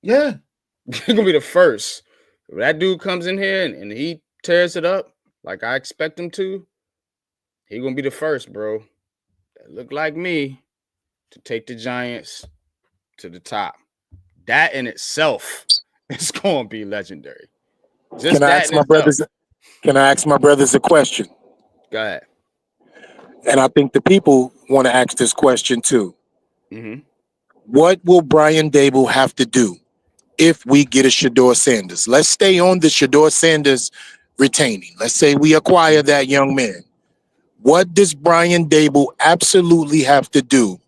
Yeah. He's going to be the first. If that dude comes in here and he tears it up like I expect him to, he's going to be the first, bro. That look like me to take the Giants to the top. That in itself is going to be legendary. Can I ask my brothers a question? Go ahead. And I think the people want to ask this question too. What will Brian Dable have to do if we get a Shador Sanders. Let's stay on the Shador Sanders retaining. Let's say we acquire that young man. What does Brian Dable absolutely have to do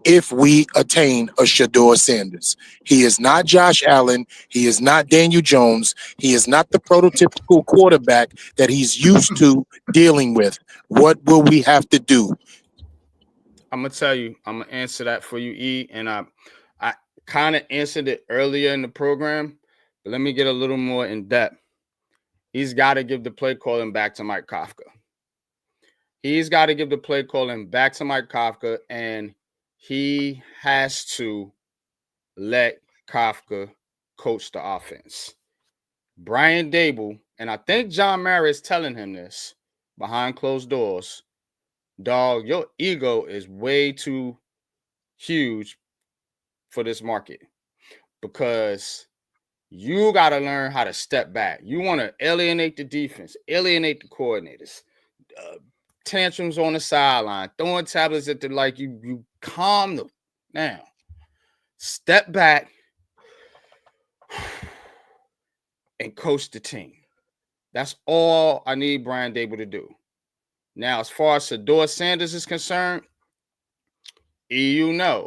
if we attain a Shador Sanders? He is not Josh Allen. He is not Daniel Jones. He is not the prototypical quarterback that he's used to dealing with. What will we have to do? I'm gonna tell you. I'm gonna answer that for you, E. And I kind of answered it earlier in the program, but let me get a little more in depth. He's got to give the play calling back to Mike Kafka. He's got to give the play calling back to Mike Kafka, and he has to let Kafka coach the offense. Brian Dable, and I think John Mara is telling him this behind closed doors. Dog, your ego is way too huge for this market because you got to learn how to step back. You want to alienate the defense, alienate the coordinators, tantrums on the sideline, throwing tablets at the you calm them down. Step back and coach the team. That's all I need Brian Dable to do. Now, as far as Shador Sanders is concerned, we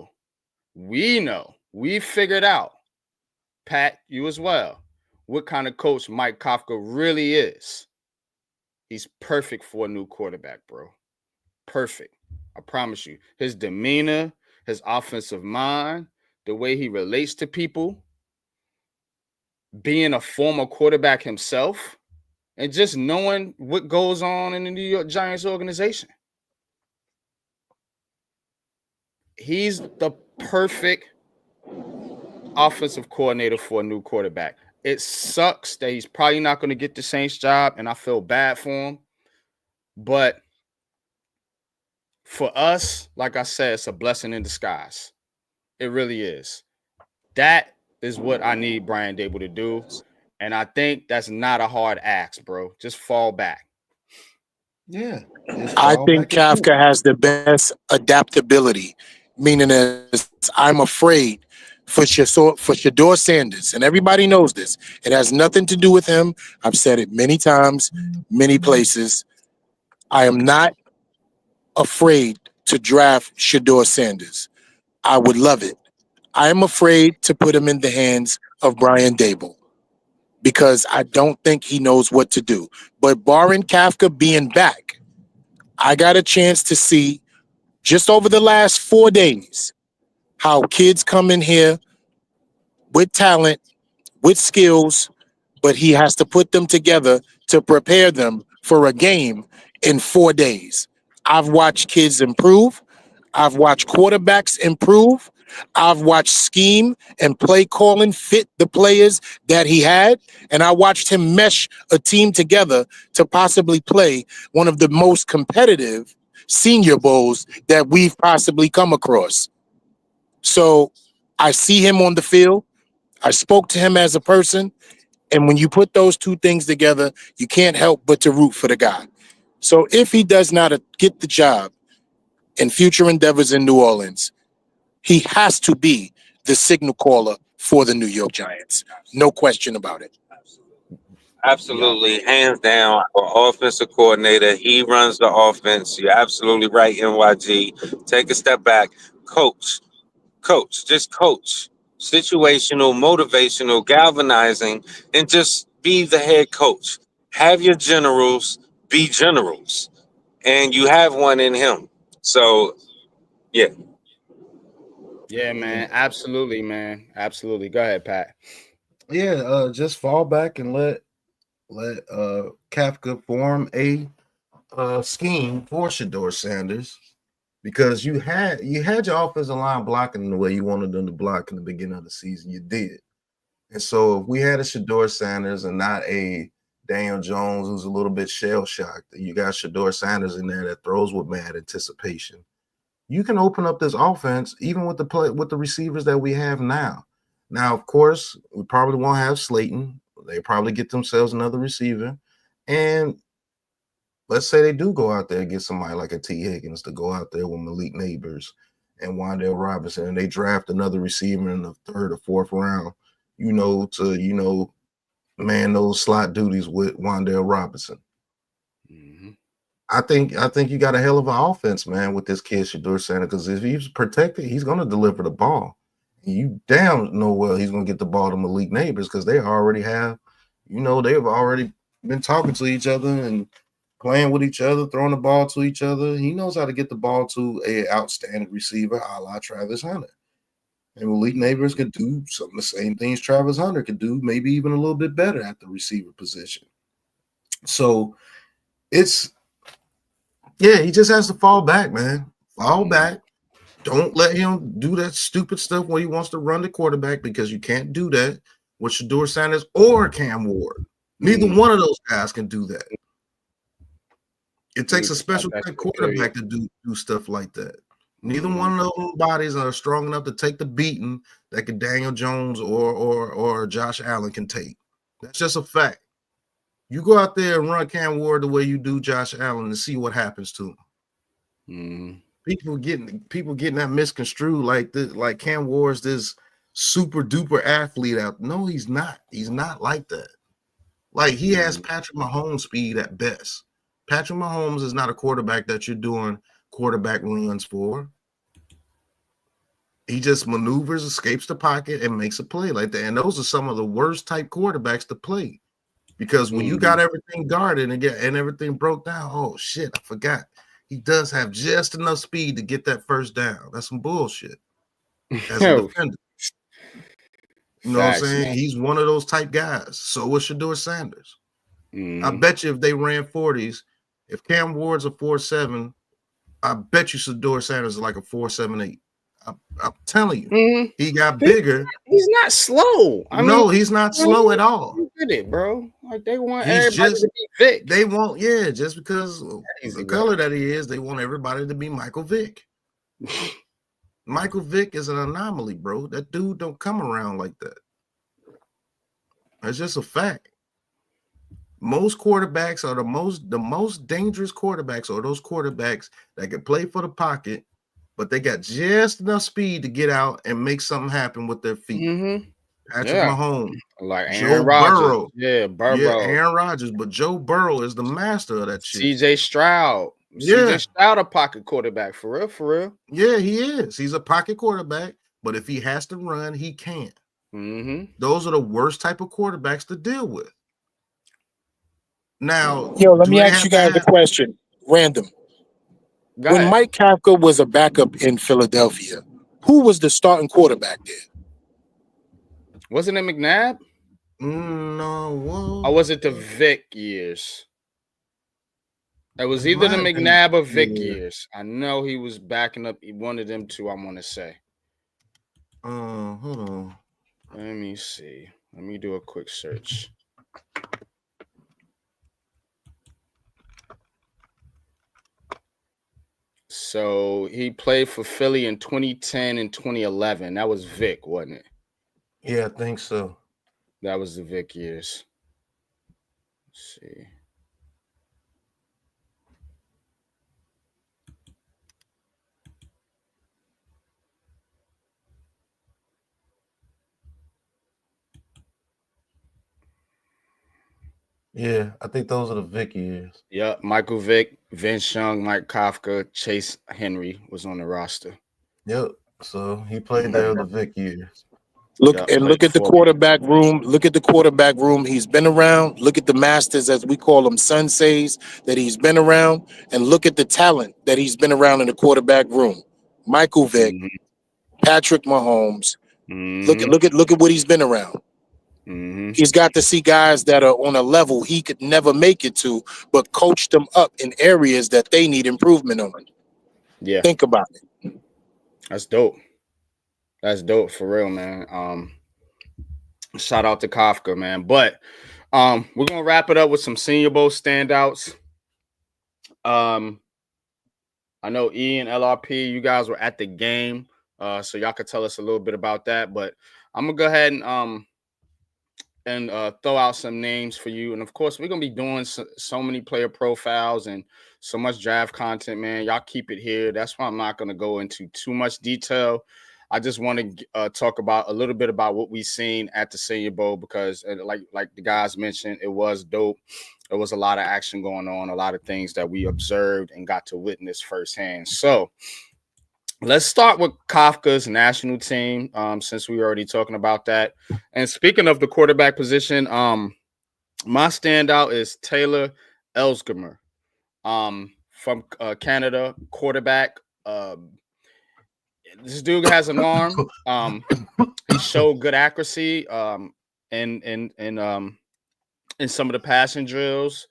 figured out, Pat, you as well, what kind of coach Mike Kafka really is. He's perfect for a new quarterback, bro. Perfect. I promise you. His demeanor, his offensive mind, the way he relates to people, being a former quarterback himself, and just knowing what goes on in the New York Giants organization. He's the perfect offensive coordinator for a new quarterback. It sucks that he's probably not going to get the Saints job, and I feel bad for him. But for us, like I said, it's a blessing in disguise. It really is. That is what I need Brian Dable to do. And I think that's not a hard ask, bro. Just fall back. Yeah. I think Kafka has the best adaptability, meaning as I'm afraid for Shador Sanders, and everybody knows this. It has nothing to do with him. I've said it many times, many places. I am not afraid to draft Shador Sanders. I would love it. I am afraid to put him in the hands of Brian Dable because I don't think he knows what to do. But barring Kafka being back, I got a chance to see just over the last 4 days how kids come in here with talent, with skills, but he has to put them together to prepare them for a game in 4 days. I've watched kids improve. I've watched quarterbacks improve. I've watched scheme and play calling fit the players that he had. And I watched him mesh a team together to possibly play one of the most competitive Senior Bowls that we've possibly come across. So I see him on the field. I spoke to him as a person. And when you put those two things together, you can't help but to root for the guy. So if he does not get the job in future endeavors in New Orleans, he has to be the signal caller for the New York Giants. No question about it. Absolutely, hands down, our offensive coordinator. He runs the offense. You're absolutely right, NYG. Take a step back. Coach, just coach. Situational, motivational, galvanizing, and just be the head coach. Have your generals be generals. And you have one in him. So, yeah. Yeah, man. Absolutely, man. Absolutely. Go ahead, Pat. Yeah, just fall back and let Kafka form a scheme for Shador Sanders because you had your offensive line blocking the way you wanted them to block in the beginning of the season. You did. And so if we had a Shador Sanders and not a Daniel Jones who's a little bit shell-shocked, you got Shador Sanders in there that throws with mad anticipation. You can open up this offense even with the receivers that we have now. Now, of course, we probably won't have Slayton. They probably get themselves another receiver. And let's say they do go out there and get somebody like a T. Higgins to go out there with Malik Neighbors and Wan'Dale Robinson, and they draft another receiver in the 3rd or 4th round. to man those slot duties with Wan'Dale Robinson. Mm-hmm. I think you got a hell of an offense, man, with this kid Shedeur Sanders, because if he's protected, he's going to deliver the ball. And you damn know well he's going to get the ball to Malik Neighbors, because they already have, they've already been talking to each other and playing with each other, throwing the ball to each other. He knows how to get the ball to an outstanding receiver, a la Travis Hunter. And Malik Neighbors could do some of the same things Travis Hunter could do, maybe even a little bit better at the receiver position. So he just has to fall back, man. Fall back. Don't let him do that stupid stuff where he wants to run the quarterback, because you can't do that with Shedeur Sanders or Cam Ward. Neither one of those guys can do that. It takes a special quarterback to do stuff like that. Neither one of those bodies are strong enough to take the beating that Daniel Jones or Josh Allen can take. That's just a fact. You go out there and run Cam Ward the way you do Josh Allen and see what happens to him. Mm-hmm. People getting that misconstrued like Cam Ward's this super duper athlete out. No, he's not. He's not like that. Like, he has Patrick Mahomes speed at best. Patrick Mahomes is not a quarterback that you're doing quarterback runs for. He just maneuvers, escapes the pocket, and makes a play like that. And those are some of the worst type quarterbacks to play, because when you got everything guarded and everything broke down, oh shit, I forgot. He does have just enough speed to get that first down. That's some bullshit as a defender. You know what I'm saying? Man. He's one of those type guys. So was Shedeur Sanders. I bet you if they ran 40s, if Cam Ward's a 4.7, I bet you Shedeur Sanders is like a 4.78. I'm telling you, he got bigger. He's not slow. I mean, he's not slow at all. You get it, bro. Like, they want everybody to be Vic. They want, just because the color that he is, they want everybody to be Michael Vick. Michael Vick is an anomaly, bro. That dude don't come around like that. That's just a fact. Most quarterbacks are the most dangerous quarterbacks are those quarterbacks that can play for the pocket, but they got just enough speed to get out and make something happen with their feet. Patrick Mahomes, like Joe Burrow. Aaron Rodgers, but Joe Burrow is the master of that shit. CJ Stroud. CJ Stroud, a pocket quarterback, for real. Yeah, he is. He's a pocket quarterback, but if he has to run, he can't. Those are the worst type of quarterbacks to deal with. Now, let me ask you guys a question. Random. When Mike Kafka was a backup in Philadelphia, who was the starting quarterback there? Wasn't it McNabb? No. Or was it the Vic years? It was either the McNabb or Vic years. I know he was backing up one of them two, I want to say. Hold on. Let me see. Let me do a quick search. So he played for Philly in 2010 and 2011. That was Vic, wasn't it? Yeah, I think so. That was the Vic years. Let's see. Yeah, I think those are the Vic years. Yeah, Michael Vick, Vince Young, Mike Kafka, Chase Henry was on the roster. Yep. So he played there the Vic years. Look at the quarterback room. Look at the quarterback room he's been around. Look at the masters, as we call them, senseis, that he's been around, and look at the talent that he's been around in the quarterback room. Michael Vick, Patrick Mahomes. Look at what he's been around. He's got to see guys that are on a level he could never make it to, but coach them up in areas that they need improvement on. Yeah. Think about it. That's dope. That's dope for real, man. Shout out to Kafka, man. But we're gonna wrap it up with some Senior Bowl standouts. I know E and LRP, you guys were at the game, so y'all could tell us a little bit about that. But I'm gonna go ahead and throw out some names for you. And of course, we're gonna be doing so many player profiles and so much draft content, man. Y'all keep it here. That's why I'm not gonna go into too much detail. I just want to talk about a little bit about what we seen at the Senior Bowl, because like the guys mentioned, it was dope. There was a lot of action going on, a lot of things that we observed and got to witness firsthand. So let's start with Kafka's national team, since we were already talking about that. And speaking of the quarterback position, my standout is Taylor Elsgemer, from Canada, quarterback. This dude has an arm. He showed good accuracy in some of the passing drills.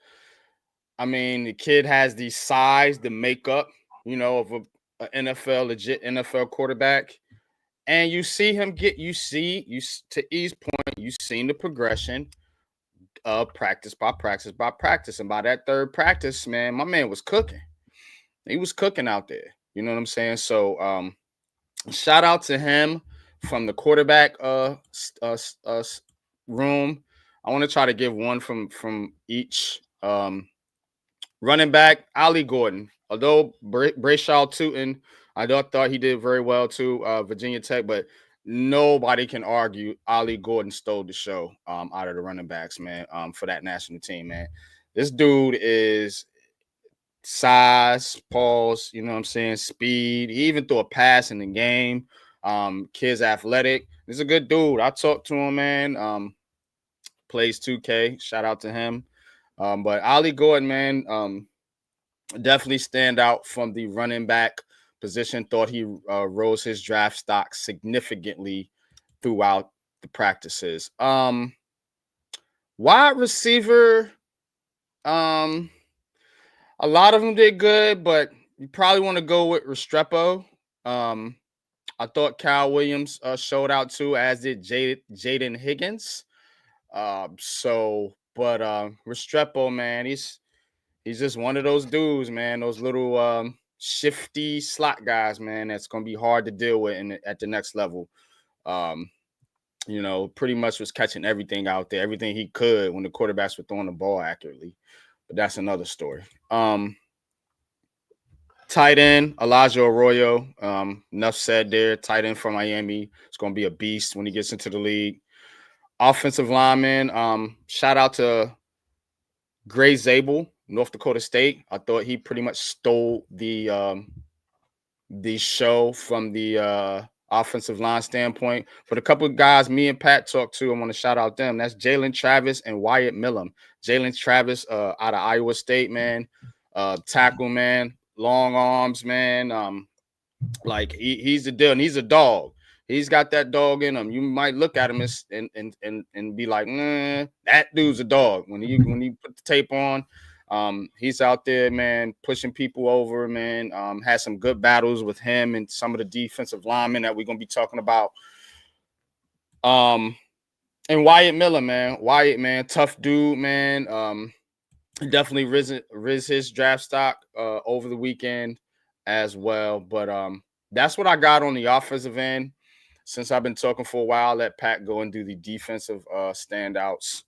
I mean, the kid has the size, the makeup, of a NFL, legit NFL quarterback. And you see him to E's point, you've seen the progression of practice by practice by practice. And by that third practice, man, my man was cooking. He was cooking out there. You know what I'm saying? So shout out to him from the quarterback room. I want to try to give one from each. Running back, Ali Gordon. Although Brayshaw Tootin, I thought he did very well too, Virginia Tech, but nobody can argue Ali Gordon stole the show out of the running backs, man, for that national team, man. This dude is size, pause, you know what I'm saying, speed. He even threw a pass in the game. Kid's athletic. He's a good dude. I talked to him, man. Plays 2K. Shout out to him. But Ali Gordon, man, definitely stand out from the running back position. Thought he rose his draft stock significantly throughout the practices. Wide receiver, a lot of them did good, but you probably want to go with Restrepo. I thought Kyle Williams showed out too, as did Jaden Higgins. But Restrepo, man, he's just one of those dudes, man. Those little shifty slot guys, man. That's gonna be hard to deal with at the next level. Pretty much was catching everything out there, everything he could when the quarterbacks were throwing the ball accurately. But that's another story. Tight end, Elijah Arroyo. Enough said there. Tight end from Miami. It's going to be a beast when he gets into the league. Offensive lineman, shout out to Gray Zabel, North Dakota State. I thought he pretty much stole the show from the offensive line standpoint. But a couple of guys me and Pat talked to, I want to shout out them. That's Jalen Travis and Wyatt Millam. Jalen Travis out of Iowa State, man. Tackle, man. Long arms, man. He's the deal, and he's a dog. He's got that dog in him. You might look at him and be like, that dude's a dog. When you put the tape on, he's out there, man, pushing people over, man. Had some good battles with him and some of the defensive linemen that we're gonna be talking about. And Wyatt Miller, man. Wyatt, man, tough dude, man. Definitely riz his draft stock over the weekend as well. But that's what I got on the offensive end. Since I've been talking for a while, let Pat go and do the defensive standouts,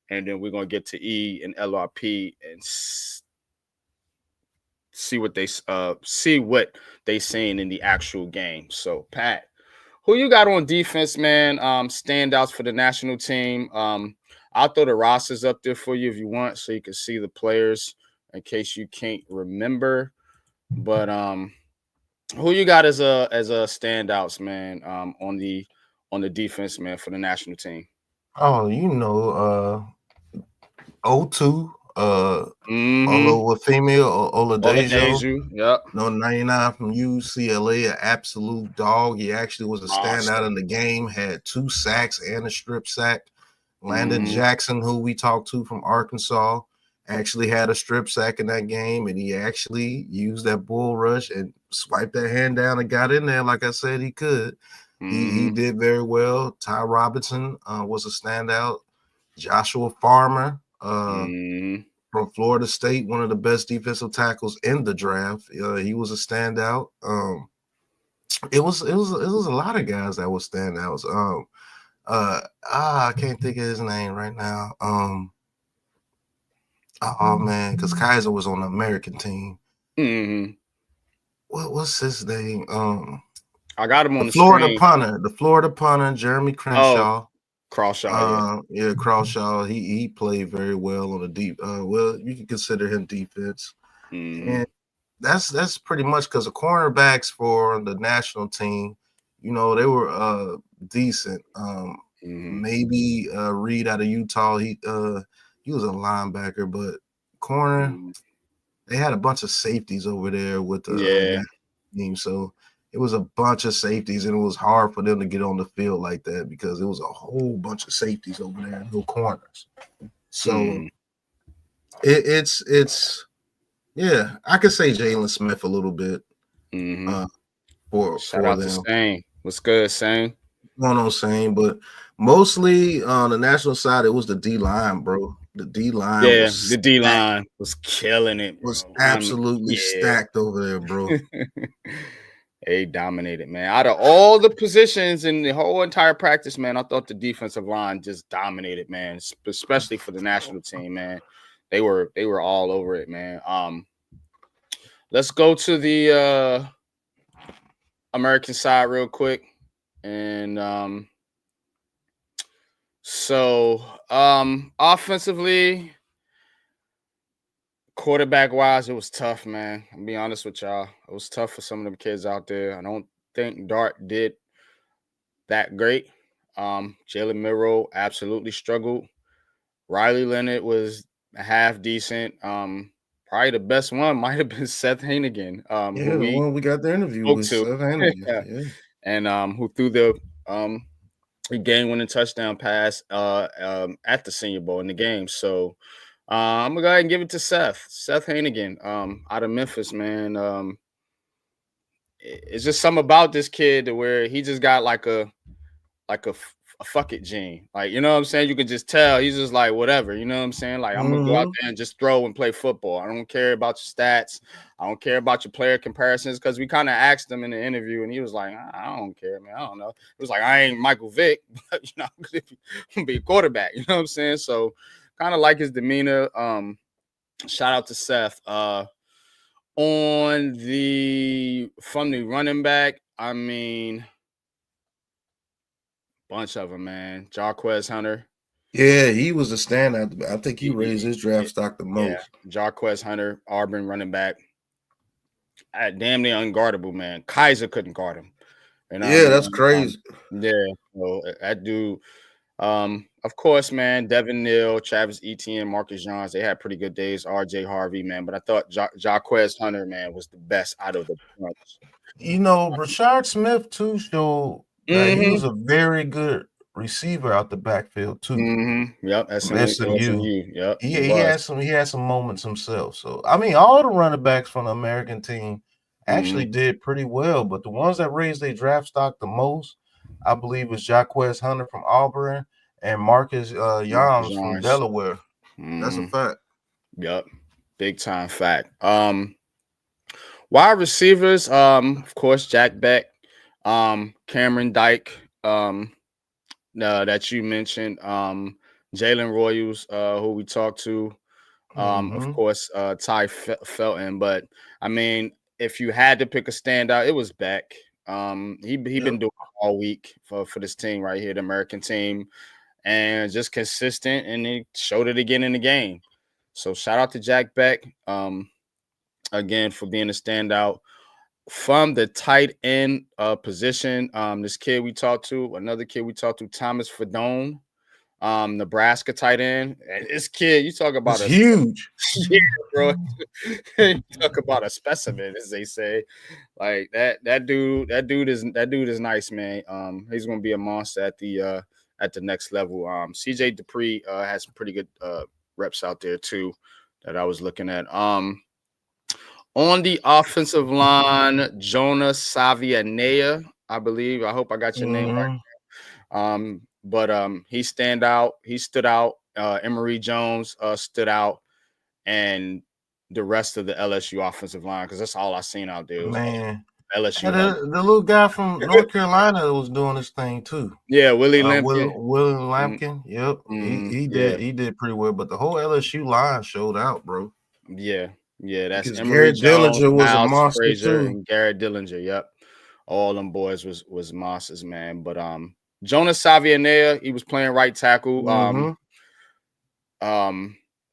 and then we're gonna get to E and LRP and see what they saying in the actual game. So, Pat, who you got on defense, man? Standouts for the national team. I'll throw the rosters up there for you if you want, so you can see the players in case you can't remember. But who you got as a standouts, man, on the defense, man, for the national team? Oh, O2, Oladajo. Yep. No, 99 from UCLA, an absolute dog. He actually was a standout in the game, had 2 sacks and a strip sack. Landon Jackson, who we talked to from Arkansas, actually had a strip sack in that game, and he actually used that bull rush and swiped that hand down and got in there like I said he could. He did very well. Ty Robinson was a standout. Joshua Farmer from Florida State, one of the best defensive tackles in the draft. He was a standout. It was a lot of guys that were standouts. I can't think of his name right now. Oh man, because Kaiser was on the American team. What's his name? I got him on The the screen. Florida punter, Jeremy Crenshaw. Crawshaw, yeah, Crawshaw. He played very well on the deep. Well, you can consider him defense, and that's pretty much because the cornerbacks for the national team, you know, they were decent. Maybe Reed out of Utah. He was a linebacker, but corner. They had a bunch of safeties over there with the national team, so it was a bunch of safeties, and it was hard for them to get on the field like that because it was a whole bunch of safeties over there and no corners. So it's yeah, I could say Jalen Smith a little bit. Shout out to Sane. What's good, Sane? No, Sane, but mostly on the national side, it was the D line, bro. The D line, the D line was killing it. Bro. Was absolutely stacked over there, bro. They dominated, man. Out of all the positions in the whole entire practice, man, I thought the defensive line just dominated, man. Especially for the national team, man. They were all over it, man. Let's go to the American side real quick, and offensively, quarterback wise, it was tough, man. I'll be honest with y'all. It was tough for some of them kids out there. I don't think Dart did that great. Jalen Milroe absolutely struggled. Riley Leonard was half decent. Probably the best one might have been Seth Hannigan. The one we got the interview with Seth Hannigan. And who threw the game-winning touchdown pass at the Senior Bowl in the game. So I'm gonna go ahead and give it to Seth Hannigan, out of Memphis, man. It's just something about this kid where he just got like a fuck it gene. Like, you know what I'm saying? You can just tell he's just like, whatever, you know what I'm saying? Like, I'm gonna go out there and just throw and play football. I don't care about your stats. I don't care about your player comparisons, because we kind of asked him in the interview and he was like, I don't care, man. I don't know. It was like, I ain't Michael Vick, but you know, I'm gonna be a quarterback, you know what I'm saying? So kind of like his demeanor. Shout out to Seth. From the running back, I mean, bunch of them, man. Jarquez Hunter. Yeah, he was a standout. I think he raised his draft stock the most. Yeah. Jarquez Hunter, Auburn running back. Damn near unguardable, man. Kaiser couldn't guard him. You know that's crazy. So that dude. Of course, man, Devin Neal, Travis Etienne, Marcus Jones, they had pretty good days. RJ Harvey, man. But I thought Jarquez Hunter, man, was the best out of the bunch. You know, Rashard Smith, too, showed that he was a very good receiver out the backfield, too. Yep, SMU. Yep, he had some moments himself. So, I mean, all the running backs from the American team actually did pretty well. But the ones that raised their draft stock the most, I believe, was Jarquez Hunter from Auburn and Marcus Jones from Delaware. That's a fact. Yep, big time fact. Wide receivers, of course, Jack Beck, Cameron Dyke, that you mentioned, Jalen Royals, who we talked to, of course, Ty Felton. But I mean, if you had to pick a standout, it was Beck. He been doing it all week for this team right here, the American team, and just consistent, and he showed it again in the game. So shout out to Jack Beck, again, for being a standout. From the tight end position, this kid we talked to, Thomas Fadone, Nebraska tight end. And this kid, you talk about huge. Yeah, bro. You talk about a specimen, as they say. Like that dude is nice, man. He's gonna be a monster at the next level. CJ Dupree has some pretty good reps out there too that I was looking at. On the offensive line, Jonah Savianea, I believe. I hope I got your name right. But he stood out. Emory Jones stood out, and the rest of the LSU offensive line, because that's all I seen out there. Man, LSU. The little guy from North Carolina was doing his thing too. Yeah, Willie Lampkin. Willie Lampkin. Yep, he did pretty well. But the whole LSU line showed out, bro. Yeah, that's Garrett Dillinger was a monster Frazier, too. and Garrett Dillinger. Yep, All them boys was monsters, man. But Jonas Savianea, he was playing right tackle.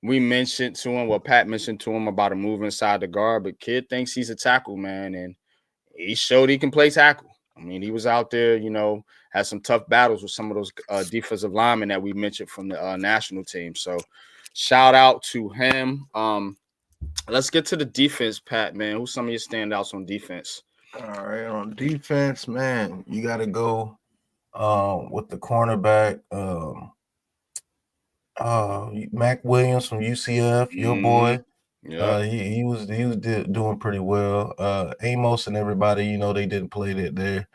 We mentioned to him, Pat mentioned to him about a move inside the guard, but kid thinks he's a tackle, man, and he showed he can play tackle. I mean, he was out there, had some tough battles with some of those defensive linemen that we mentioned from the national team. So shout out to him. Let's get to the defense, Pat, man. Who's some of your standouts on defense? All right, on defense, man, you got to go with the cornerback, Mac Williams from UCF, your boy. Yeah, he was doing pretty well. Amos and everybody, they didn't play that there.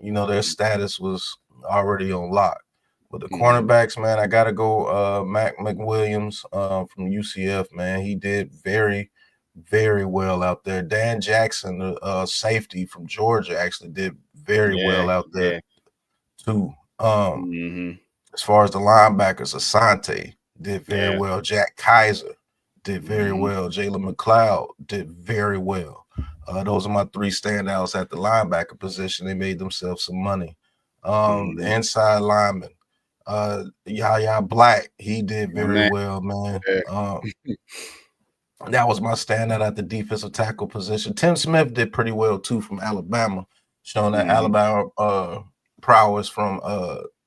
Their status was already on lock. But the cornerbacks, man, I gotta go Mac McWilliams from UCF, man. He did very, very well out there. Dan Jackson, the safety from Georgia, actually did very well out there too. As far as the linebackers, Asante did very well. Jack Kaiser did very well. Jalen McLeod did very well. Those are my three standouts at the linebacker position. They made themselves some money. The inside lineman, Yahya Black, he did very well, man. That was my standout at the defensive tackle position. Tim Smith did pretty well too from Alabama, showing that Alabama prowess from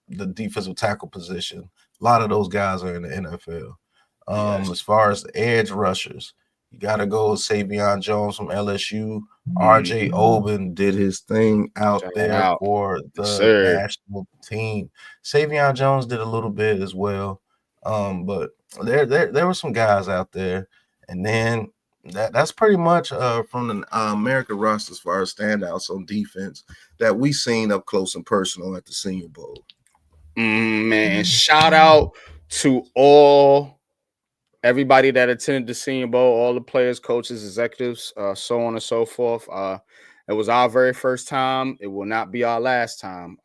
the defensive tackle position. A lot of those guys are in the NFL. As far as the edge rushers, you got to go with Savion Jones from LSU. RJ Oben did his thing out there for the national team. Savion Jones did a little bit as well. But there were some guys out there. And then that's pretty much from the American roster as far as standouts on defense that we seen up close and personal at the Senior Bowl. Man, shout out to everybody that attended the Senior Bowl, all the players, coaches, executives, so on and so forth. It was our very first time. It will not be our last time.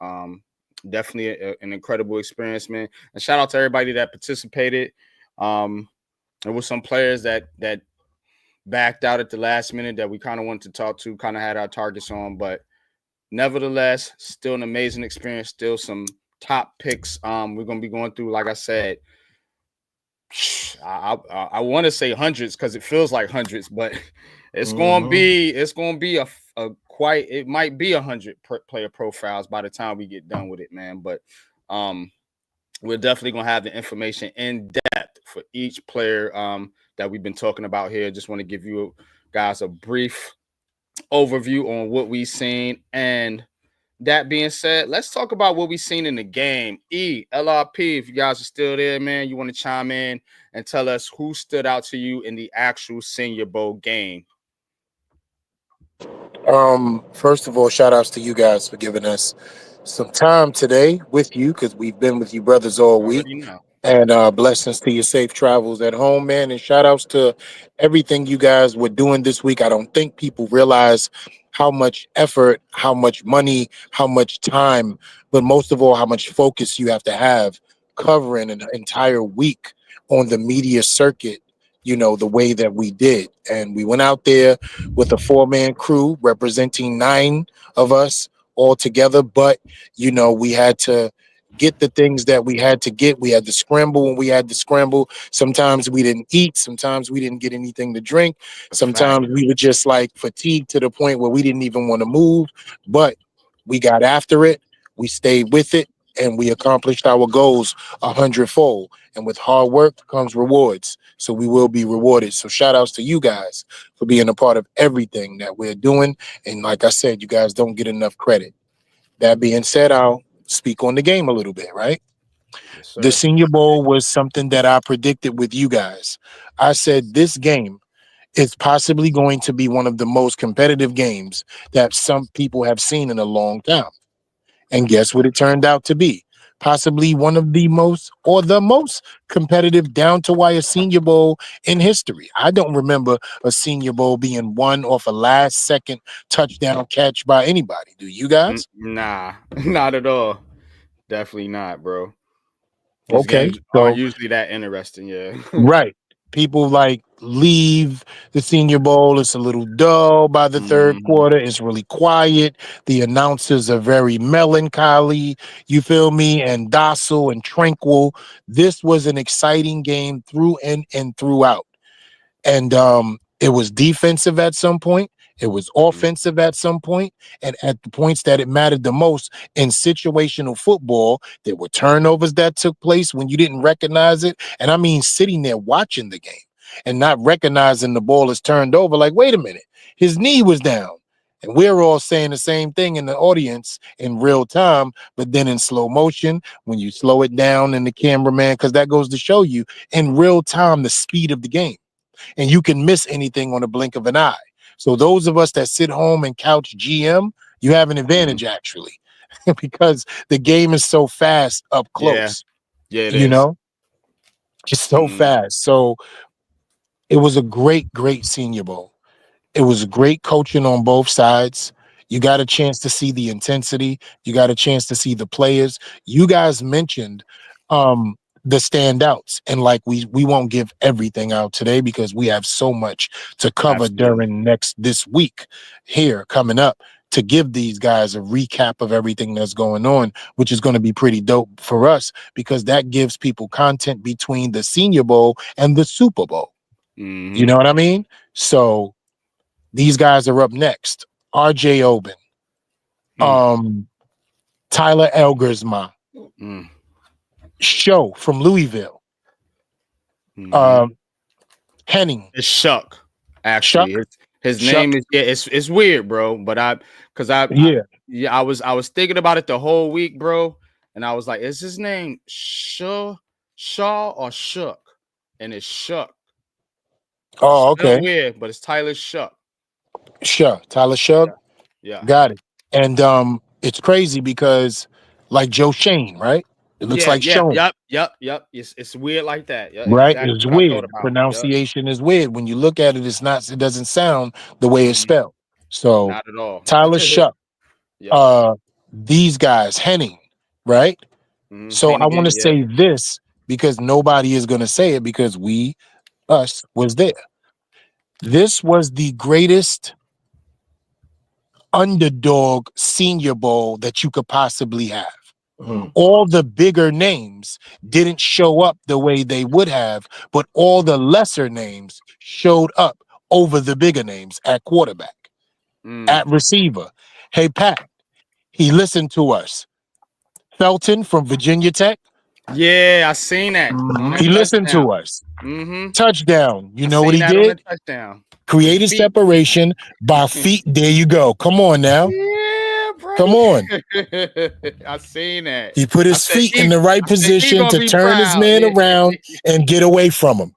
Definitely an incredible experience, man. And shout out to everybody that participated. There were some players that backed out at the last minute that we kind of wanted to talk to, kind of had our targets on, but nevertheless, still an amazing experience, still some top picks. We're going to be going through, like I said, I want to say hundreds because it feels like hundreds, but it's going to be it might be 100 player profiles by the time we get done with it, man. But we're definitely going to have the information in depth for each player that we've been talking about here. Just want to give you guys a brief overview on what we've seen. And that being said, let's talk about what we've seen in the game. LRP, if you guys are still there, man, you want to chime in and tell us who stood out to you in the actual Senior Bowl game. First of all, shout outs to you guys for giving us some time today with you, because we've been with you brothers all week. And blessings to your safe travels at home, man. And shout outs to everything you guys were doing this week. I don't think people realize how much effort, how much money, how much time, but most of all, how much focus you have to have covering an entire week on the media circuit, the way that we did. And we went out there with a 4-man crew representing 9 of us all together. But, we had to get the things that we had to get. We had to scramble when we had to scramble. Sometimes we didn't eat. Sometimes we didn't get anything to drink. Sometimes we were just like fatigued to the point where we didn't even want to move. But we got after it. We stayed with it. And we accomplished our goals 100-fold. And with hard work comes rewards. So we will be rewarded. So shout outs to you guys for being a part of everything that we're doing. And like I said, you guys don't get enough credit. That being said, I'll speak on the game a little bit, right? Yes, the Senior Bowl was something that I predicted with you guys. I said this game is possibly going to be one of the most competitive games that some people have seen in a long time. And guess what it turned out to be? Possibly one of the most or the most competitive down to wire Senior Bowl in history. I don't remember a Senior Bowl being won off a last second touchdown catch by anybody. Do you guys? Nah, not at all. Definitely not, bro. Okay. Games are usually that interesting, yeah. Right. people like leave the Senior Bowl. It's a little dull by the third quarter. It's really quiet. The announcers are very melancholy, you feel me, and docile and tranquil. This was an exciting game through and throughout. And it was defensive at some point. It was offensive at some point, and at the points that it mattered the most in situational football, there were turnovers that took place when you didn't recognize it. And I mean, sitting there watching the game and not recognizing the ball is turned over. Like, wait a minute, his knee was down. And we're all saying the same thing in the audience in real time, but then in slow motion, when you slow it down and the cameraman, because that goes to show you in real time the speed of the game. And you can miss anything on the blink of an eye. So those of us that sit home and couch GM, you have an advantage actually, because the game is so fast up close. Yeah, it you is. know, it's so fast. So it was a great Senior Bowl. It was great coaching on both sides. You got a chance to see the intensity. You got a chance to see the players. You guys mentioned the standouts, and like we won't give everything out today because we have so much to cover during this week here coming up to give these guys a recap of everything that's going on, which is going to be pretty dope for us because that gives people content between the Senior Bowl and the Super Bowl. You know what I mean? So these guys are up next. RJ Oben, Tyler Elgersma, Show from Louisville, Henning. It's Shuck. Actually, his name is it's weird, bro. But I was thinking about it the whole week, bro, and I was like, is his name Shaw or Shuck? And it's Shuck. Oh, okay. Weird, but it's Tyler Shuck. Tyler Shuck. Yeah. Got it. And it's crazy because like Joe Shane, right? It looks like Sean. Yep. It's weird like that. Yeah, right? Exactly It's what I thought weird. about. Pronunciation is weird. When you look at it, it doesn't sound the way it's spelled. So Not at all. Tyler Shuck, these guys, Henning, right? So I want to say this because nobody is going to say it because us was there. This was the greatest underdog Senior Bowl that you could possibly have. All the bigger names didn't show up the way they would have, but all the lesser names showed up over the bigger names at quarterback, at receiver. Hey, Pat, he listened to us. Felton from Virginia Tech. Yeah, I seen that. He listened to us. Touchdown. You know what he did? Created separation by feet. There you go. Come on now. Yeah, bro. Come on. I seen that. He put his feet in the right position to turn his man around and get away from him.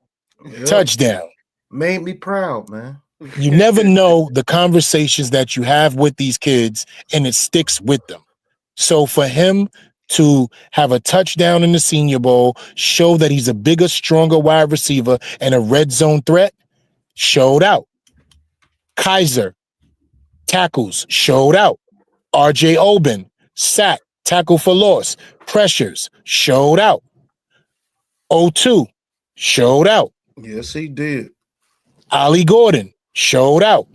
Touchdown. Made me proud, man. You never know the conversations that you have with these kids, and it sticks with them. So for him to have a touchdown in the Senior Bowl, show that he's a bigger, stronger wide receiver and a red zone threat, showed out. Kaiser, tackles, showed out. RJ Oben, sack, tackle for loss, pressures, showed out. 0-2, showed out. Yes, he did. Ollie Gordon, showed out.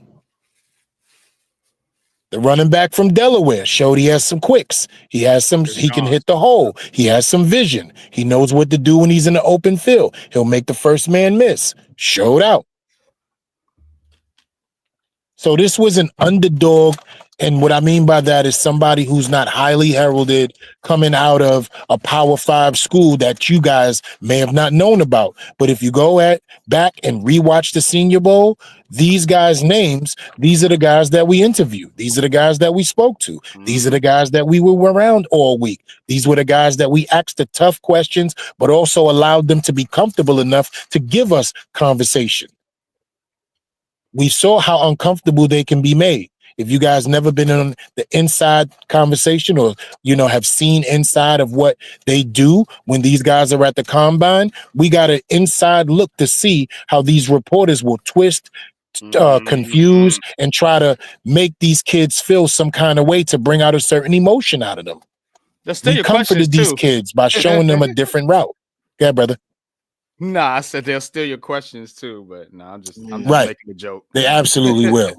The running back from Delaware showed he has some quicks. He can hit the hole. He has some vision. He knows what to do when he's in the open field. He'll make the first man miss. Showed out. So this was an underdog. And what I mean by that is somebody who's not highly heralded, coming out of a Power 5 school that you guys may have not known about. But if you go back and rewatch the Senior Bowl, these guys' names, these are the guys that we interviewed. These are the guys that we spoke to. These are the guys that we were around all week. These were the guys that we asked the tough questions, but also allowed them to be comfortable enough to give us conversation. We saw how uncomfortable they can be made. If you guys never been in the inside conversation or, have seen inside of what they do when these guys are at the combine, we got an inside look to see how these reporters will twist, confuse, and try to make these kids feel some kind of way to bring out a certain emotion out of them. We comforted these kids by showing them a different route. Yeah, brother. Nah, I said they'll steal your questions too, but no, I'm just Right. making a joke. They absolutely will.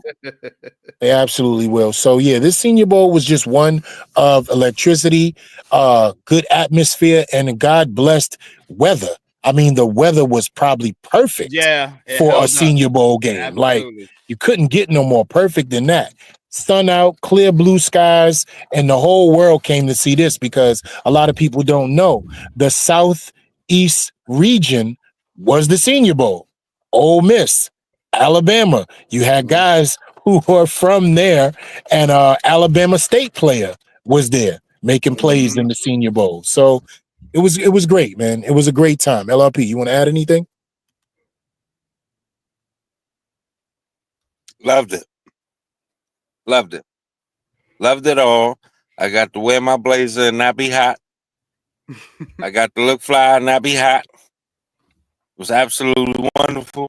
They absolutely will. So yeah, this Senior Bowl was just one of electricity, good atmosphere, and God blessed weather. I mean, the weather was probably perfect Yeah, it for a held up. Senior Bowl game. Like, Absolutely. you couldn't get no more perfect than that. Sun out, clear blue skies, and the whole world came to see this because a lot of people don't know the Southeast region was the Senior Bowl. Ole Miss, Alabama. You had guys who were from there, and Alabama State player was there making plays in the Senior Bowl. So it was great, man. It was a great time. LRP, you want to add anything? Loved it. Loved it. Loved it all. I got to wear my blazer and not be hot. I got to look fly and not be hot. It was absolutely wonderful.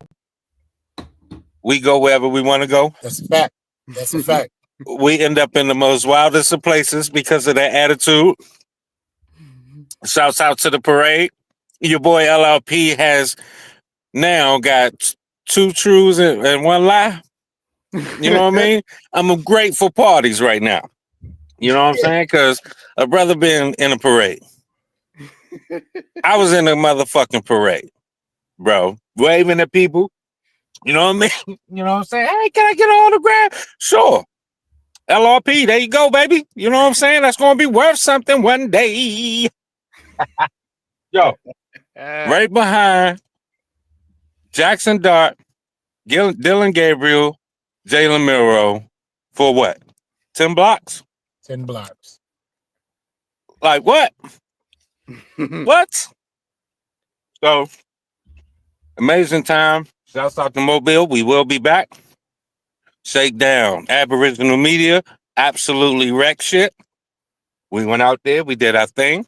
We go wherever we want to go. That's a fact. That's a fact. We end up in the most wildest of places because of their attitude. Shouts out to the parade. Your boy LLP has now got 2 truths and 1 lie. You know what I mean? I'm grateful parties right now. You know what I'm saying? Because a brother been in a parade. I was in a motherfucking parade, bro. Waving at people. You know what I mean? You know what I'm saying? Hey, can I get an autograph? Sure. LRP, there you go, baby. You know what I'm saying? That's going to be worth something one day. Yo, right behind Jackson Dart, Dylan Gabriel, Jalen Miro for what? 10 blocks? 10 blocks. Like what? What? So, amazing time. Shouts out to Mobile. We will be back. Shakedown. Aboriginal media. Absolutely wreck shit. We went out there. We did our thing.